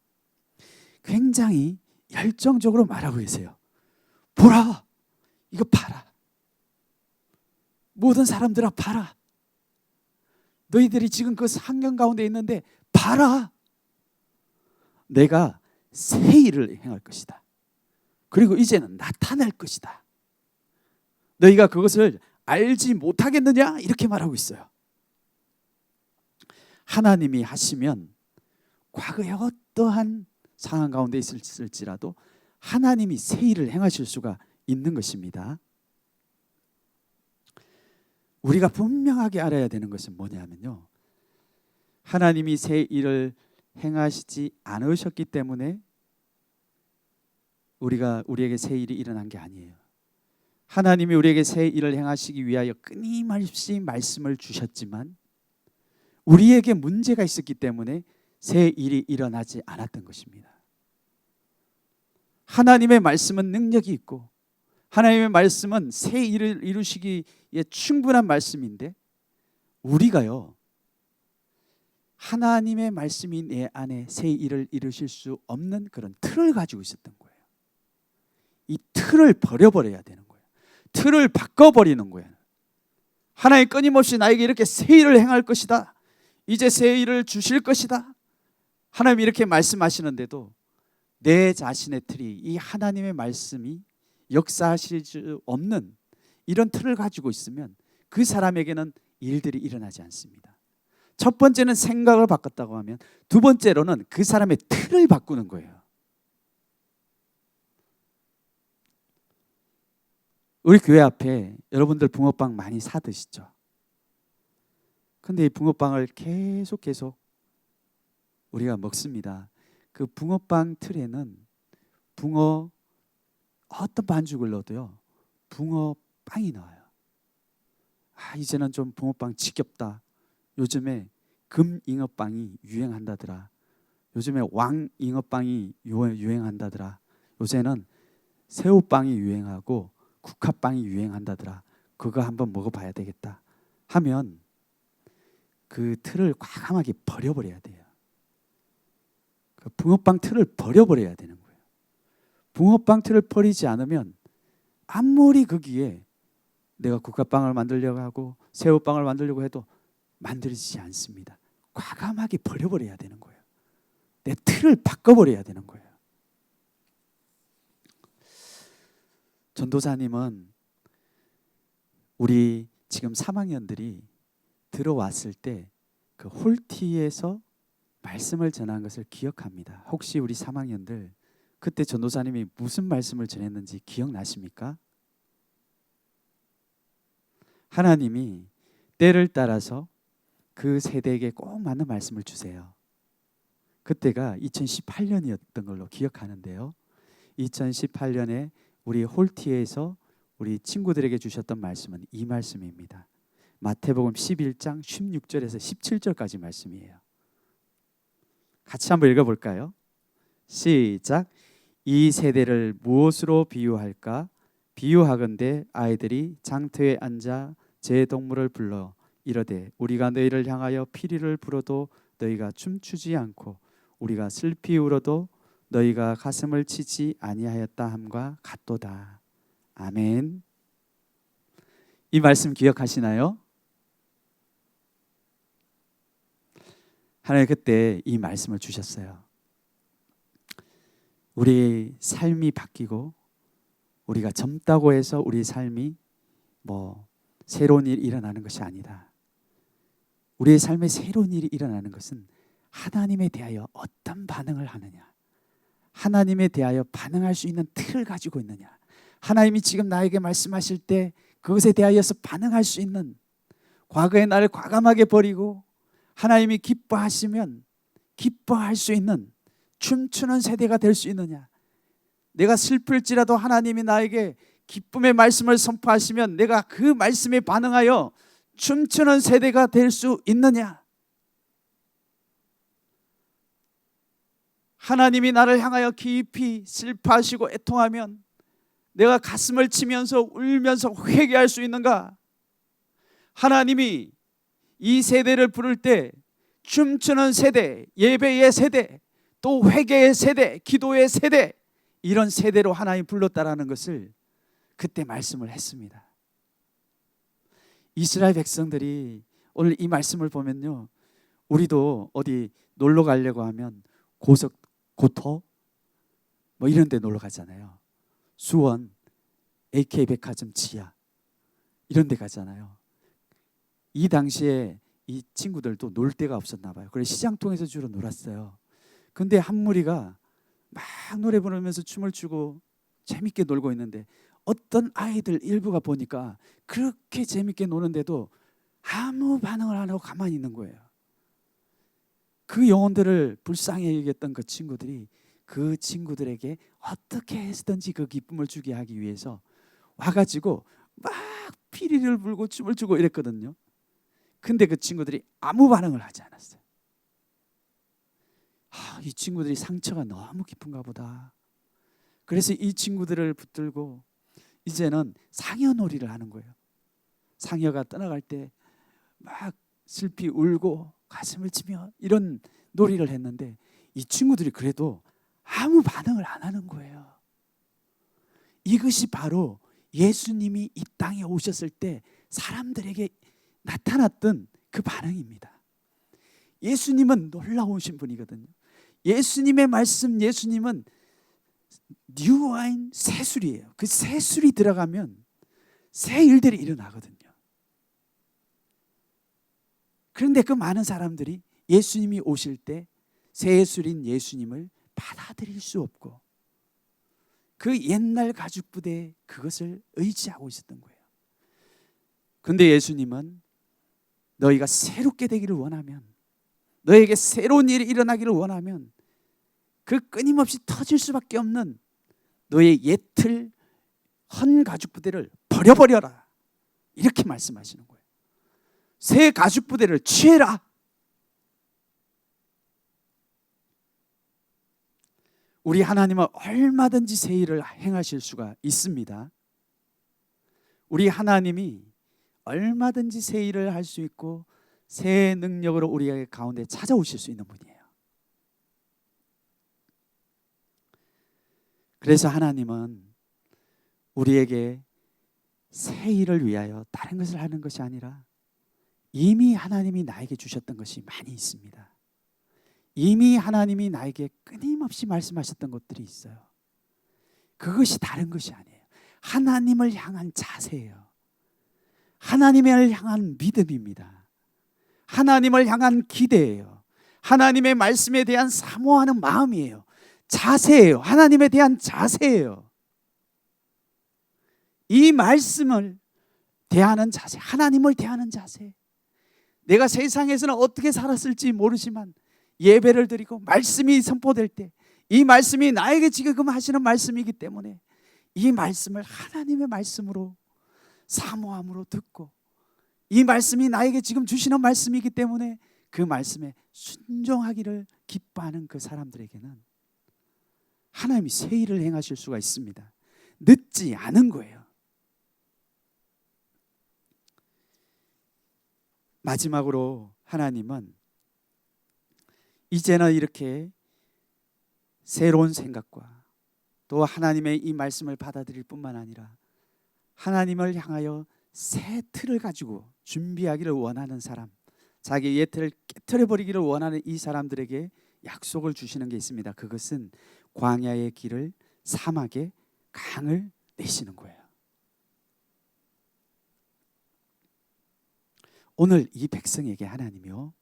굉장히 열정적으로 말하고 계세요. 보라, 이거 봐라. 모든 사람들아 봐라. 너희들이 지금 그 환경 가운데 있는데 봐라. 내가 새 일을 행할 것이다. 그리고 이제는 나타낼 것이다. 너희가 그것을 알지 못하겠느냐? 이렇게 말하고 있어요. 하나님이 하시면 과거에 어떠한 상황 가운데 있을지라도 하나님이 새 일을 행하실 수가 있는 것입니다. 우리가 분명하게 알아야 되는 것은 뭐냐면요, 하나님이 새 일을 행하시지 않으셨기 때문에 우리에게 새 일이 일어난 게 아니에요. 하나님이 우리에게 새 일을 행하시기 위하여 끊임없이 말씀을 주셨지만 우리에게 문제가 있었기 때문에 새 일이 일어나지 않았던 것입니다. 하나님의 말씀은 능력이 있고 하나님의 말씀은 새 일을 이루시기에 충분한 말씀인데, 우리가요, 하나님의 말씀이 내 안에 새 일을 이루실 수 없는 그런 틀을 가지고 있었던 거예요. 이 틀을 버려버려야 되는 거예요. 틀을 바꿔버리는 거예요. 하나님 끊임없이 나에게 이렇게 새 일을 행할 것이다, 이제 새 일을 주실 것이다, 하나님이 이렇게 말씀하시는데도 내 자신의 틀이, 이 하나님의 말씀이 역사하실 수 없는 이런 틀을 가지고 있으면 그 사람에게는 일들이 일어나지 않습니다. 첫 번째는 생각을 바꿨다고 하면, 두 번째로는 그 사람의 틀을 바꾸는 거예요. 우리 교회 앞에 여러분들 붕어빵 많이 사 드시죠? 근데 이 붕어빵을 계속 우리가 먹습니다. 그 붕어빵 틀에는 붕어 어떤 반죽을 넣어도요, 붕어빵이 나와요. 이제는 좀 붕어빵 지겹다. 요즘에 금잉어빵이 유행한다더라. 요즘에 왕잉어빵이 유행한다더라. 요새는 새우빵이 유행하고 국화빵이 유행한다더라. 그거 한번 먹어봐야 되겠다 하면 그 틀을 과감하게 버려버려야 돼요. 그 붕어빵 틀을 버려버려야 되는 거예요. 붕어빵 틀을 버리지 않으면 아무리 거기에 내가 국화빵을 만들려고 하고 새우빵을 만들려고 해도 만들어지지 않습니다. 과감하게 버려버려야 되는 거예요. 내 틀을 바꿔버려야 되는 거예요. 전도사님은 우리 지금 3학년들이 들어왔을 때 그 홀티에서 말씀을 전한 것을 기억합니다. 혹시 우리 3학년들 그때 전도사님이 무슨 말씀을 전했는지 기억나십니까? 하나님이 때를 따라서 그 세대에게 꼭 맞는 말씀을 주세요. 그때가 2018년이었던 걸로 기억하는데요. 2018년에 우리 홀티에서 우리 친구들에게 주셨던 말씀은 이 말씀입니다. 마태복음 11장 16절에서 17절까지 말씀이에요. 같이 한번 읽어볼까요? 시작. 이 세대를 무엇으로 비유할까? 비유하건대 아이들이 장터에 앉아 제 동물을 불러 이르되 우리가 너희를 향하여 피리를 불어도 너희가 춤추지 않고 우리가 슬피 울어도 너희가 가슴을 치지 아니하였다 함과 같도다. 아멘. 이 말씀 기억하시나요? 하나님 그때 이 말씀을 주셨어요. 우리 삶이 바뀌고 우리가 젊다고 해서 우리 삶이 새로운 일이 일어나는 것이 아니다. 우리의 삶에 새로운 일이 일어나는 것은 하나님에 대하여 어떤 반응을 하느냐, 하나님에 대하여 반응할 수 있는 틀을 가지고 있느냐, 하나님이 지금 나에게 말씀하실 때 그것에 대하여서 반응할 수 있는, 과거의 나를 과감하게 버리고 하나님이 기뻐하시면 기뻐할 수 있는 춤추는 세대가 될 수 있느냐, 내가 슬플지라도 하나님이 나에게 기쁨의 말씀을 선포하시면 내가 그 말씀에 반응하여 춤추는 세대가 될 수 있느냐, 하나님이 나를 향하여 깊이 슬퍼하시고 애통하면 내가 가슴을 치면서 울면서 회개할 수 있는가, 하나님이 이 세대를 부를 때 춤추는 세대, 예배의 세대, 또 회개의 세대, 기도의 세대, 이런 세대로 하나님 불렀다라는 것을 그때 말씀을 했습니다. 이스라엘 백성들이 오늘 이 말씀을 보면요, 우리도 어디 놀러 가려고 하면 고토 이런 데 놀러 가잖아요. 수원, AK백화점 지하 이런 데 가잖아요. 이 당시에 이 친구들도 놀 데가 없었나 봐요. 그래서 시장통에서 주로 놀았어요. 근데 한 무리가 막 노래 부르면서 춤을 추고 재밌게 놀고 있는데 어떤 아이들 일부가 보니까 그렇게 재밌게 노는데도 아무 반응을 안 하고 가만히 있는 거예요. 그 영혼들을 불쌍히 여겼던 그 친구들이 그 친구들에게 어떻게 해서든지 그 기쁨을 주게 하기 위해서 와가지고 막 피리를 불고 춤을 추고 이랬거든요. 근데 그 친구들이 아무 반응을 하지 않았어요. 이 친구들이 상처가 너무 깊은가 보다. 그래서 이 친구들을 붙들고 이제는 상여놀이를 하는 거예요. 상여가 떠나갈 때 막 슬피 울고 가슴을 치며 이런 놀이를 했는데 이 친구들이 그래도 아무 반응을 안 하는 거예요. 이것이 바로 예수님이 이 땅에 오셨을 때 사람들에게 나타났던 그 반응입니다. 예수님은 놀라우신 분이거든요. 예수님의 말씀, 예수님은 뉴 와인 새술이에요. 그 새술이 들어가면 새 일들이 일어나거든요. 그런데 그 많은 사람들이 예수님이 오실 때 새술인 예수님을 받아들일 수 없고 그 옛날 가죽부대에 그것을 의지하고 있었던 거예요. 그런데 예수님은 너희가 새롭게 되기를 원하면, 너에게 새로운 일이 일어나기를 원하면 그 끊임없이 터질 수밖에 없는 너의 옛틀 헌 가죽부대를 버려버려라, 이렇게 말씀하시는 거예요. 새 가죽부대를 취해라. 우리 하나님은 얼마든지 새 일을 행하실 수가 있습니다. 우리 하나님이 얼마든지 새 일을 할 수 있고 새 능력으로 우리의 가운데 찾아오실 수 있는 분이에요. 그래서 하나님은 우리에게 새 일을 위하여 다른 것을 하는 것이 아니라 이미 하나님이 나에게 주셨던 것이 많이 있습니다. 이미 하나님이 나에게 끊임없이 말씀하셨던 것들이 있어요. 그것이 다른 것이 아니에요. 하나님을 향한 자세예요. 하나님을 향한 믿음입니다. 하나님을 향한 기대예요. 하나님의 말씀에 대한 사모하는 마음이에요. 자세예요. 하나님에 대한 자세예요. 이 말씀을 대하는 자세, 하나님을 대하는 자세. 내가 세상에서는 어떻게 살았을지 모르지만 예배를 드리고 말씀이 선포될 때 이 말씀이 나에게 지금 하시는 말씀이기 때문에 이 말씀을 하나님의 말씀으로 사모함으로 듣고 이 말씀이 나에게 지금 주시는 말씀이기 때문에 그 말씀에 순종하기를 기뻐하는 그 사람들에게는 하나님이 새 일을 행하실 수가 있습니다. 늦지 않은 거예요. 마지막으로 하나님은 이제는 이렇게 새로운 생각과 또 하나님의 이 말씀을 받아들일 뿐만 아니라 하나님을 향하여 새 틀을 가지고 준비하기를 원하는 사람, 자기 옛틀을 깨트려 버리기를 원하는 이 사람들에게 약속을 주시는 게 있습니다. 그것은 광야의 길을, 사막의 강을 내시는 거예요. 오늘 이 백성에게 하나님이요,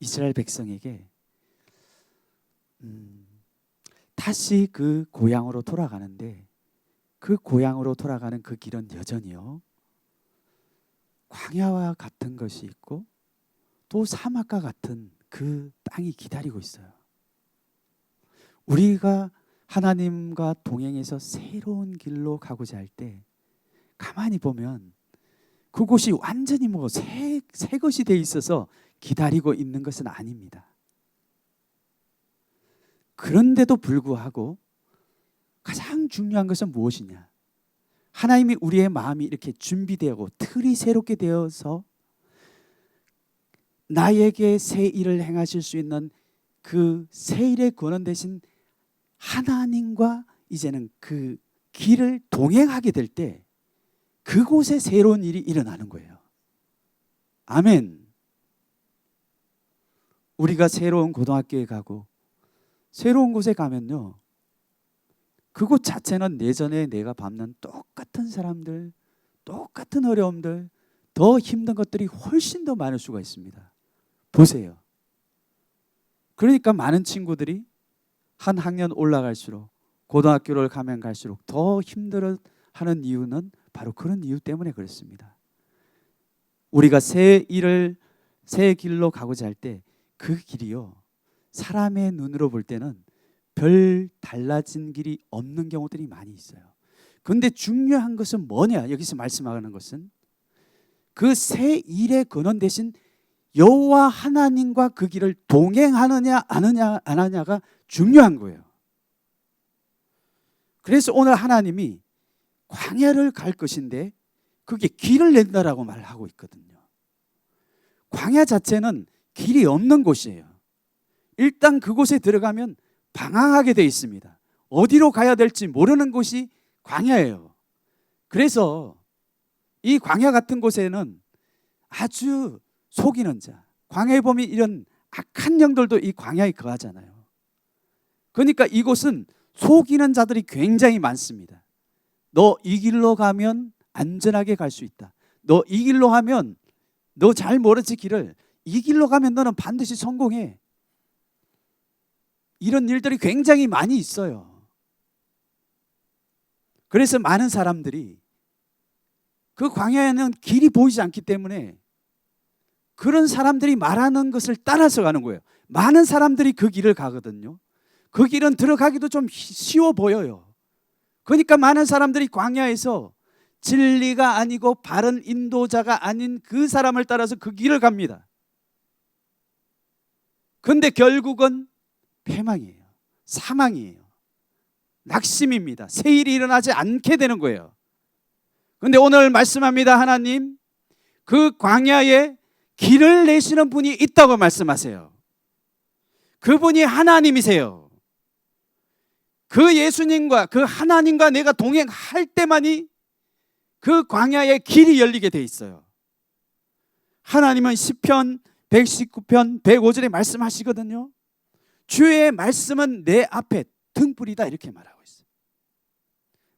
이스라엘 백성에게 다시 그 고향으로 돌아가는데, 그 고향으로 돌아가는 그 길은 여전히요 광야와 같은 것이 있고 또 사막과 같은 그 땅이 기다리고 있어요. 우리가 하나님과 동행해서 새로운 길로 가고자 할 때 가만히 보면 그곳이 완전히 새 것이 돼 있어서 기다리고 있는 것은 아닙니다. 그런데도 불구하고 가장 중요한 것은 무엇이냐? 하나님이 우리의 마음이 이렇게 준비되고 틀이 새롭게 되어서 나에게 새 일을 행하실 수 있는 그 새 일의 권한 대신 하나님과 이제는 그 길을 동행하게 될 때 그곳에 새로운 일이 일어나는 거예요. 아멘. 우리가 새로운 고등학교에 가고 새로운 곳에 가면요, 그곳 자체는 예전에 내가 밟는 똑같은 사람들, 똑같은 어려움들, 더 힘든 것들이 훨씬 더 많을 수가 있습니다. 보세요. 그러니까 많은 친구들이 한 학년 올라갈수록, 고등학교를 가면 갈수록 더 힘들어하는 이유는 바로 그런 이유 때문에 그렇습니다. 우리가 새 길로 가고자 할 때 그 길이요, 사람의 눈으로 볼 때는 별 달라진 길이 없는 경우들이 많이 있어요. 그런데 중요한 것은 뭐냐? 여기서 말씀하는 것은 그 새 일의 근원 대신 여호와 하나님과 그 길을 동행하느냐 안 하느냐가 중요한 거예요. 그래서 오늘 하나님이 광야를 갈 것인데 그게 길을 낸다라고 말하고 있거든요. 광야 자체는 길이 없는 곳이에요. 일단 그곳에 들어가면 방황하게 되어 있습니다. 어디로 가야 될지 모르는 곳이 광야예요. 그래서 이 광야 같은 곳에는 아주 속이는 자, 광야에 보면 이런 악한 영들도 이 광야에 거하잖아요. 그러니까 이곳은 속이는 자들이 굉장히 많습니다. 너 이 길로 가면 안전하게 갈 수 있다. 너 이 길로 하면, 너 잘 모르지 길을, 이 길로 가면 너는 반드시 성공해. 이런 일들이 굉장히 많이 있어요. 그래서 많은 사람들이 그 광야에는 길이 보이지 않기 때문에 그런 사람들이 말하는 것을 따라서 가는 거예요. 많은 사람들이 그 길을 가거든요. 그 길은 들어가기도 좀 쉬워 보여요. 그러니까 많은 사람들이 광야에서 진리가 아니고 바른 인도자가 아닌 그 사람을 따라서 그 길을 갑니다. 그런데 결국은 패망이에요. 사망이에요. 낙심입니다. 새 일이 일어나지 않게 되는 거예요. 그런데 오늘 말씀합니다. 하나님, 그 광야에 길을 내시는 분이 있다고 말씀하세요. 그분이 하나님이세요. 그 예수님과 그 하나님과 내가 동행할 때만이 그 광야의 길이 열리게 돼 있어요. 하나님은 시편 119편 105절에 말씀하시거든요. 주의 말씀은 내 앞에 등불이다, 이렇게 말하고 있어요.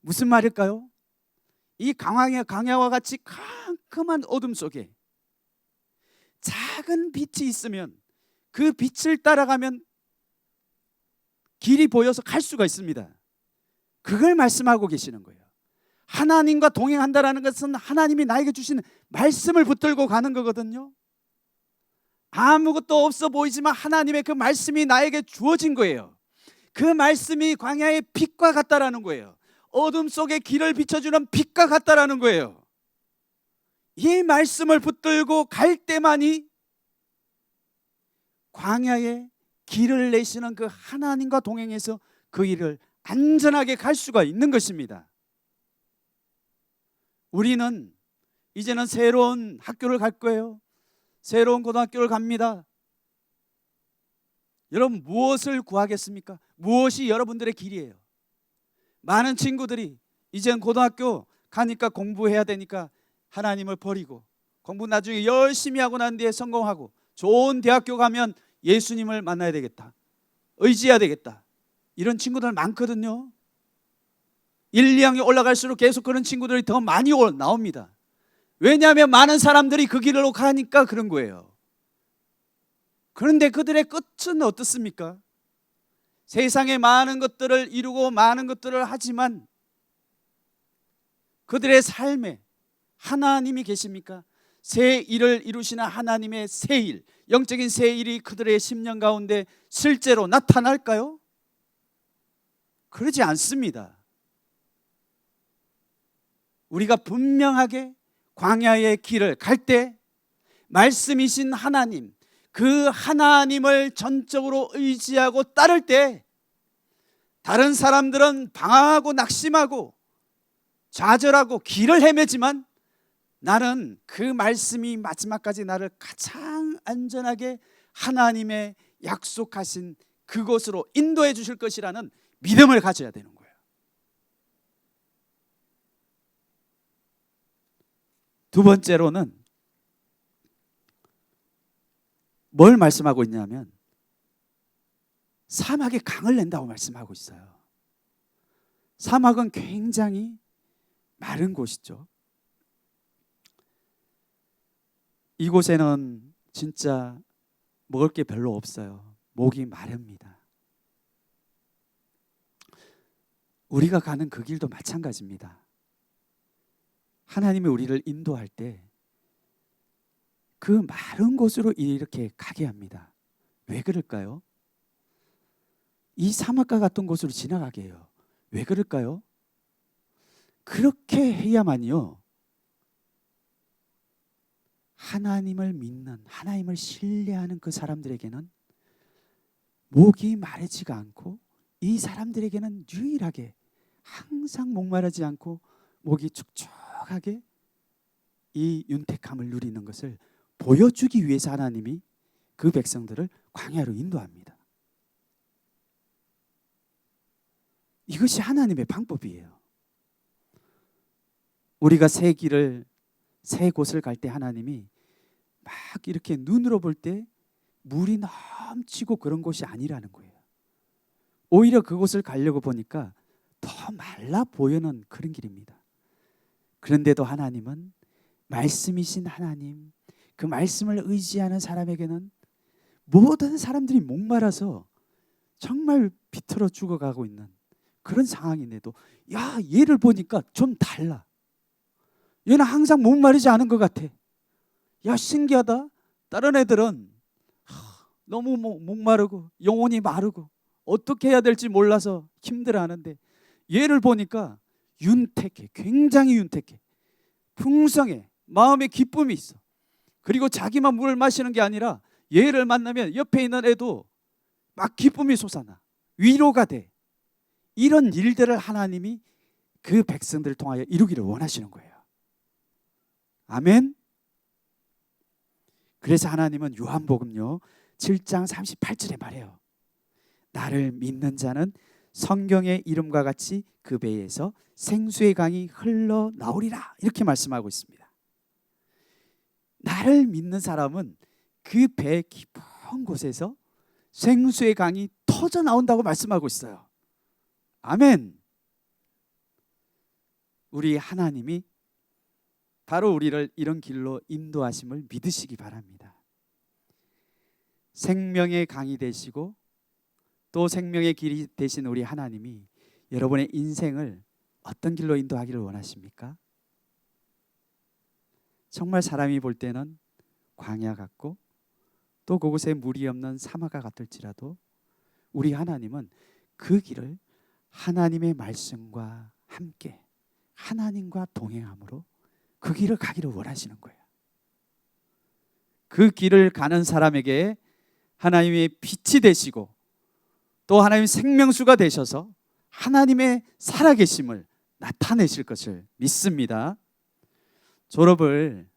무슨 말일까요? 이 광야와 같이 캄캄한 어둠 속에 작은 빛이 있으면 그 빛을 따라가면 길이 보여서 갈 수가 있습니다. 그걸 말씀하고 계시는 거예요. 하나님과 동행한다라는 것은 하나님이 나에게 주신 말씀을 붙들고 가는 거거든요. 아무것도 없어 보이지만 하나님의 그 말씀이 나에게 주어진 거예요. 그 말씀이 광야의 빛과 같다라는 거예요. 어둠 속에 길을 비춰주는 빛과 같다라는 거예요. 이 말씀을 붙들고 갈 때만이 광야에 길을 내시는 그 하나님과 동행해서 그 일을 안전하게 갈 수가 있는 것입니다. 우리는 이제는 새로운 학교를 갈 거예요. 새로운 고등학교를 갑니다. 여러분 무엇을 구하겠습니까? 무엇이 여러분들의 길이에요? 많은 친구들이 이젠 고등학교 가니까 공부해야 되니까 하나님을 버리고 공부 나중에 열심히 하고 난 뒤에 성공하고 좋은 대학교 가면 예수님을 만나야 되겠다, 의지해야 되겠다, 이런 친구들 많거든요. 1, 2학년 올라갈수록 계속 그런 친구들이 더 많이 나옵니다. 왜냐하면 많은 사람들이 그 길로 가니까 그런 거예요. 그런데 그들의 끝은 어떻습니까? 세상에 많은 것들을 이루고 많은 것들을 하지만 그들의 삶에 하나님이 계십니까? 새 일을 이루시는 하나님의 새 일, 영적인 새 일이 그들의 심령 가운데 실제로 나타날까요? 그러지 않습니다. 우리가 분명하게 광야의 길을 갈 때 말씀이신 하나님, 그 하나님을 전적으로 의지하고 따를 때 다른 사람들은 방황하고 낙심하고 좌절하고 길을 헤매지만 나는 그 말씀이 마지막까지 나를 가장 안전하게 하나님의 약속하신 그곳으로 인도해 주실 것이라는 믿음을 가져야 되는 거예요. 두 번째로는 뭘 말씀하고 있냐면 사막에 강을 낸다고 말씀하고 있어요. 사막은 굉장히 마른 곳이죠. 이곳에는 진짜 먹을 게 별로 없어요. 목이 마릅니다. 우리가 가는 그 길도 마찬가지입니다. 하나님이 우리를 인도할 때 그 마른 곳으로 이렇게 가게 합니다. 왜 그럴까요? 이 사막과 같은 곳으로 지나가게 해요. 왜 그럴까요? 그렇게 해야만요, 하나님을 믿는, 하나님을 신뢰하는 그 사람들에게는 목이 마르지가 않고, 이 사람들에게는 유일하게 항상 목마르지 않고 목이 축축하게 이 윤택함을 누리는 것을 보여주기 위해서 하나님이 그 백성들을 광야로 인도합니다. 이것이 하나님의 방법이에요. 우리가 새 길을, 새 곳을 갈 때 하나님이 막 이렇게 눈으로 볼 때 물이 넘치고 그런 곳이 아니라는 거예요. 오히려 그곳을 가려고 보니까 더 말라 보이는 그런 길입니다. 그런데도 하나님은 말씀이신 하나님, 그 말씀을 의지하는 사람에게는 모든 사람들이 목말라서 정말 비틀어 죽어가고 있는 그런 상황인데도, 야, 얘를 보니까 좀 달라. 얘는 항상 목마르지 않은 것 같아. 야, 신기하다. 다른 애들은 너무 목마르고 영혼이 마르고 어떻게 해야 될지 몰라서 힘들어하는데 얘를 보니까 윤택해. 굉장히 윤택해. 풍성해. 마음에 기쁨이 있어. 그리고 자기만 물을 마시는 게 아니라 얘를 만나면 옆에 있는 애도 막 기쁨이 솟아나. 위로가 돼. 이런 일들을 하나님이 그 백성들을 통하여 이루기를 원하시는 거예요. 아멘. 그래서 하나님은 요한복음요 7장 38절에 말해요. 나를 믿는 자는 성경의 이름과 같이 그 배에서 생수의 강이 흘러나오리라, 이렇게 말씀하고 있습니다. 나를 믿는 사람은 그 배 깊은 곳에서 생수의 강이 터져 나온다고 말씀하고 있어요. 아멘. 우리 하나님이 바로 우리를 이런 길로 인도하심을 믿으시기 바랍니다. 생명의 강이 되시고 또 생명의 길이 되신 우리 하나님이 여러분의 인생을 어떤 길로 인도하기를 원하십니까? 정말 사람이 볼 때는 광야 같고 또 그곳에 물이 없는 사막과 같을지라도 우리 하나님은 그 길을 하나님의 말씀과 함께 하나님과 동행함으로 그 길을 가기를 원하시는 거예요. 그 길을 가는 사람에게 하나님의 빛이 되시고 또 하나님의 생명수가 되셔서 하나님의 살아계심을 나타내실 것을 믿습니다. 졸업을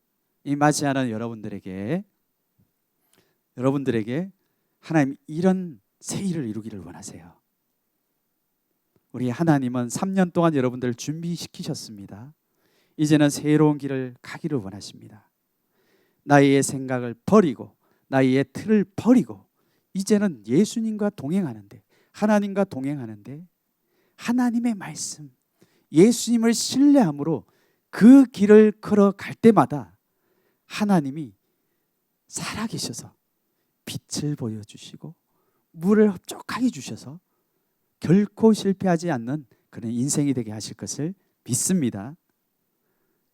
맞이하는 여러분들에게 여러분들에게 하나님 이런 새 일을 이루기를 원하세요. 우리 하나님은 3년 동안 여러분들을 준비시키셨습니다. 이제는 새로운 길을 가기를 원하십니다. 나의 생각을 버리고 나의 틀을 버리고 이제는 예수님과 동행하는데, 하나님과 동행하는데, 하나님의 말씀, 예수님을 신뢰함으로 그 길을 걸어갈 때마다 하나님이 살아계셔서 빛을 보여주시고 물을 흡족하게 주셔서 결코 실패하지 않는 그런 인생이 되게 하실 것을 믿습니다.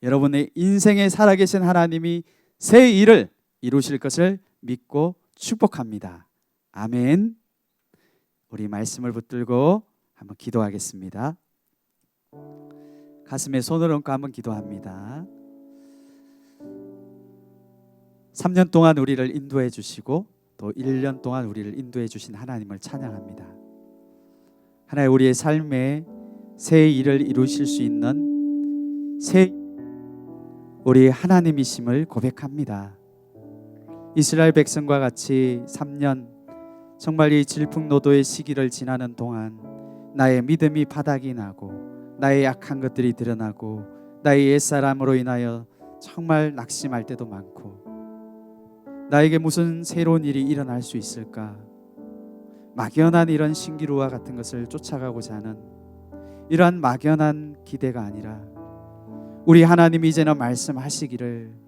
여러분의 인생에 살아계신 하나님이 새 일을 이루실 것을 믿고 축복합니다. 아멘. 우리 말씀을 붙들고 한번 기도하겠습니다. 가슴에 손을 얹고 한번 기도합니다. 3년 동안 우리를 인도해 주시고 또 1년 동안 우리를 인도해 주신 하나님을 찬양합니다. 하나님, 우리의 삶에 새 일을 이루실 수 있는 우리 하나님이심을 고백합니다. 이스라엘 백성과 같이 3년 정말 이 질풍노도의 시기를 지나는 동안 나의 믿음이 바닥이 나고 나의 약한 것들이 드러나고 나의 옛사람으로 인하여 정말 낙심할 때도 많고, 나에게 무슨 새로운 일이 일어날 수 있을까, 막연한 이런 신기루와 같은 것을 쫓아가고자 하는 이러한 막연한 기대가 아니라 우리 하나님이 이제는 말씀하시기를,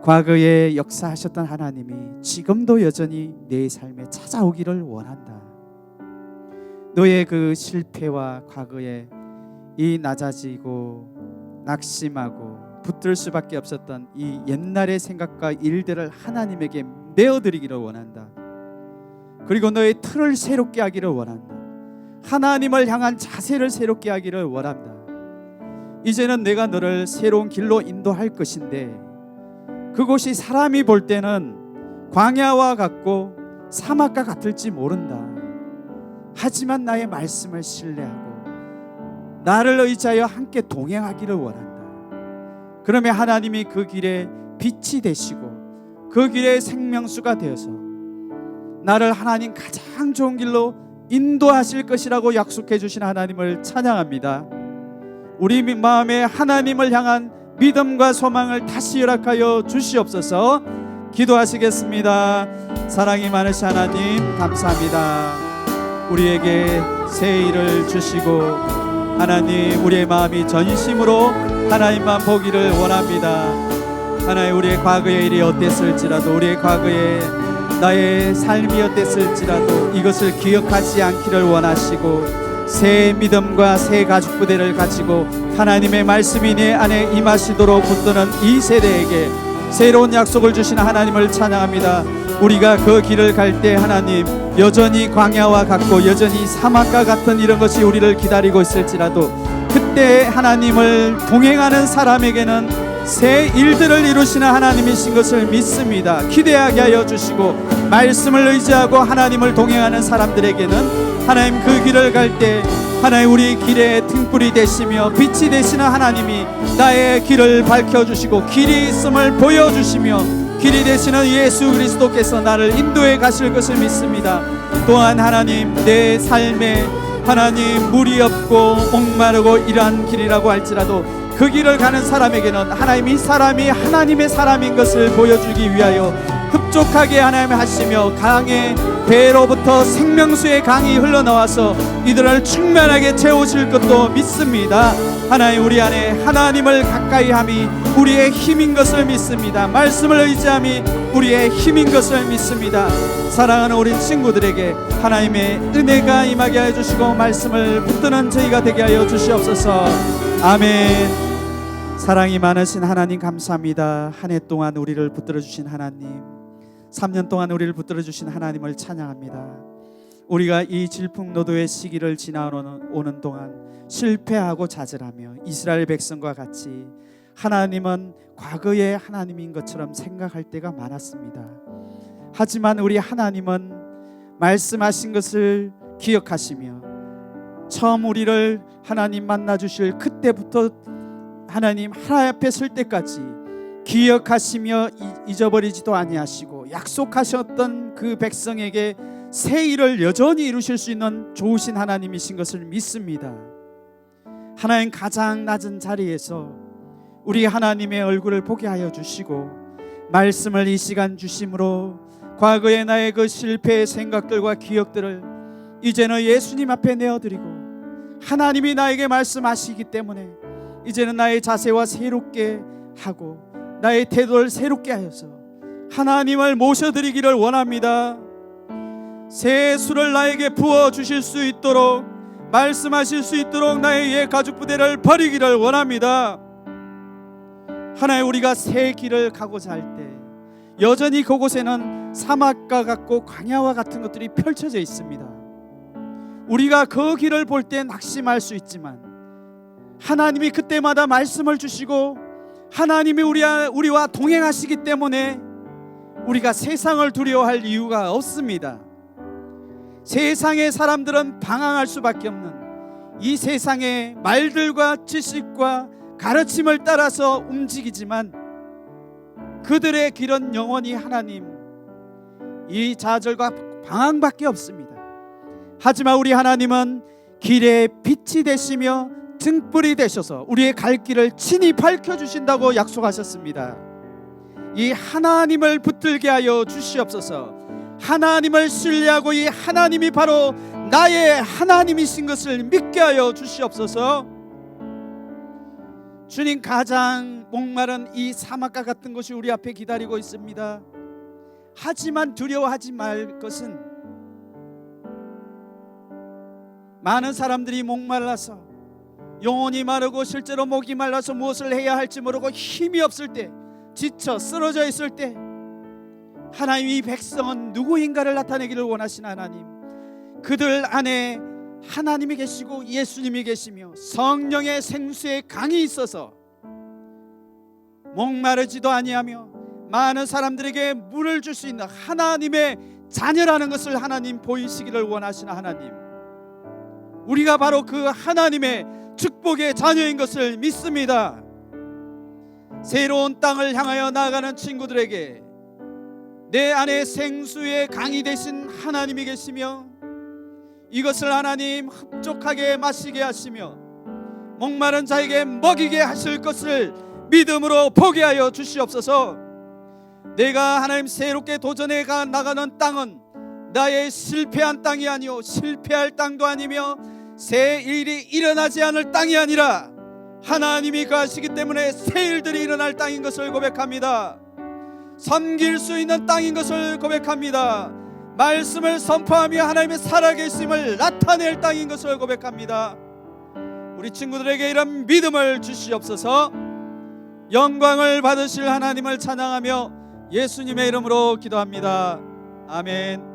과거에 역사하셨던 하나님이 지금도 여전히 내 삶에 찾아오기를 원한다. 너의 그 실패와 과거에 이 낮아지고 낙심하고 붙들 수밖에 없었던 이 옛날의 생각과 일들을 하나님에게 내어드리기를 원한다. 그리고 너의 틀을 새롭게 하기를 원한다. 하나님을 향한 자세를 새롭게 하기를 원한다. 이제는 내가 너를 새로운 길로 인도할 것인데, 그곳이 사람이 볼 때는 광야와 같고 사막과 같을지 모른다. 하지만 나의 말씀을 신뢰하고 나를 의지하여 함께 동행하기를 원한다. 그러면 하나님이 그 길에 빛이 되시고 그 길에 생명수가 되어서 나를 하나님 가장 좋은 길로 인도하실 것이라고 약속해 주신 하나님을 찬양합니다. 우리 마음에 하나님을 향한 믿음과 소망을 다시 허락하여 주시옵소서. 기도하시겠습니다. 사랑이 많으신 하나님, 감사합니다. 우리에게 새 일을 주시고 하나님, 우리의 마음이 전심으로 하나님만 보기를 원합니다. 하나님, 우리의 과거의 일이 어땠을지라도, 우리의 과거에 나의 삶이 어땠을지라도 이것을 기억하지 않기를 원하시고, 새 믿음과 새 가죽 부대를 가지고 하나님의 말씀이 내 안에 임하시도록 붙드는 이 세대에게 새로운 약속을 주신 하나님을 찬양합니다. 우리가 그 길을 갈 때 하나님, 여전히 광야와 같고 여전히 사막과 같은 이런 것이 우리를 기다리고 있을지라도 그때 하나님을 동행하는 사람에게는 새 일들을 이루시는 하나님이신 것을 믿습니다. 기대하게 하여 주시고, 말씀을 의지하고 하나님을 동행하는 사람들에게는 하나님 그 길을 갈 때 하나님 우리 길의 등불이 되시며 빛이 되시는 하나님이 나의 길을 밝혀주시고 길이 있음을 보여주시며 길이 되시는 예수 그리스도께서 나를 인도해 가실 것을 믿습니다. 또한 하나님, 내 삶에 하나님 물이 없고 목마르고 이러한 길이라고 할지라도 그 길을 가는 사람에게는 하나님 이 사람이 하나님의 사람인 것을 보여주기 위하여 흡족하게 하나님 하시며 강의 배로부터 생명수의 강이 흘러나와서 이들을 충만하게 채우실 것도 믿습니다. 하나님, 우리 안에 하나님을 가까이 함이 우리의 힘인 것을 믿습니다. 말씀을 의지함이 우리의 힘인 것을 믿습니다. 사랑하는 우리 친구들에게 하나님의 은혜가 임하게 하여 주시고 말씀을 붙드는 저희가 되게 하여 주시옵소서. 아멘. 사랑이 많으신 하나님 감사합니다. 한 해 동안 우리를 붙들어 주신 하나님, 3년 동안 우리를 붙들어 주신 하나님을 찬양합니다. 우리가 이 질풍노도의 시기를 지나오는 동안 실패하고 좌절하며 이스라엘 백성과 같이 하나님은 과거의 하나님인 것처럼 생각할 때가 많았습니다. 하지만 우리 하나님은 말씀하신 것을 기억하시며 처음 우리를 하나님 만나 주실 그때부터 하나님 하나님 앞에 설 때까지 기억하시며 잊어버리지도 아니하시고 약속하셨던 그 백성에게 새 일을 여전히 이루실 수 있는 좋으신 하나님이신 것을 믿습니다. 하나님, 가장 낮은 자리에서 우리 하나님의 얼굴을 보게 하여 주시고 말씀을 이 시간 주심으로 과거의 나의 그 실패의 생각들과 기억들을 이제는 예수님 앞에 내어드리고 하나님이 나에게 말씀하시기 때문에 이제는 나의 자세와 새롭게 하고 나의 태도를 새롭게 하여서 하나님을 모셔드리기를 원합니다. 새 수를 나에게 부어주실 수 있도록 말씀하실 수 있도록 나의 옛 가죽 부대를 버리기를 원합니다. 하나님, 우리가 새 길을 가고자 할 때 여전히 그곳에는 사막과 같고 광야와 같은 것들이 펼쳐져 있습니다. 우리가 그 길을 볼 때 낙심할 수 있지만 하나님이 그때마다 말씀을 주시고 하나님이 우리와 동행하시기 때문에 우리가 세상을 두려워할 이유가 없습니다. 세상의 사람들은 방황할 수밖에 없는 이 세상의 말들과 지식과 가르침을 따라서 움직이지만 그들의 길은 영원히 하나님, 이 좌절과 방황밖에 없습니다. 하지만 우리 하나님은 길의 빛이 되시며 등불이 되셔서 우리의 갈 길을 친히 밝혀주신다고 약속하셨습니다. 이 하나님을 붙들게 하여 주시옵소서. 하나님을 신뢰하고 이 하나님이 바로 나의 하나님이신 것을 믿게 하여 주시옵소서. 주님, 가장 목마른 이 사막과 같은 것이 우리 앞에 기다리고 있습니다. 하지만 두려워하지 말 것은 많은 사람들이 목말라서 영혼이 마르고 실제로 목이 말라서 무엇을 해야 할지 모르고 힘이 없을 때, 지쳐 쓰러져 있을 때 하나님, 이 백성은 누구인가를 나타내기를 원하신 하나님, 그들 안에 하나님이 계시고 예수님이 계시며 성령의 생수의 강이 있어서 목마르지도 아니하며 많은 사람들에게 물을 줄 수 있는 하나님의 자녀라는 것을 하나님 보이시기를 원하시는 하나님, 우리가 바로 그 하나님의 축복의 자녀인 것을 믿습니다. 새로운 땅을 향하여 나아가는 친구들에게 내 안에 생수의 강이 되신 하나님이 계시며 이것을 하나님 흡족하게 마시게 하시며 목마른 자에게 먹이게 하실 것을 믿음으로 보게 하여 주시옵소서. 내가 하나님 새롭게 도전해 나가는 땅은 나의 실패한 땅이 아니요 실패할 땅도 아니며 새 일이 일어나지 않을 땅이 아니라 하나님이 거하시기 때문에 새 일들이 일어날 땅인 것을 고백합니다. 섬길 수 있는 땅인 것을 고백합니다. 말씀을 선포하며 하나님의 살아계심을 나타낼 땅인 것을 고백합니다. 우리 친구들에게 이런 믿음을 주시옵소서. 영광을 받으실 하나님을 찬양하며 예수님의 이름으로 기도합니다. 아멘.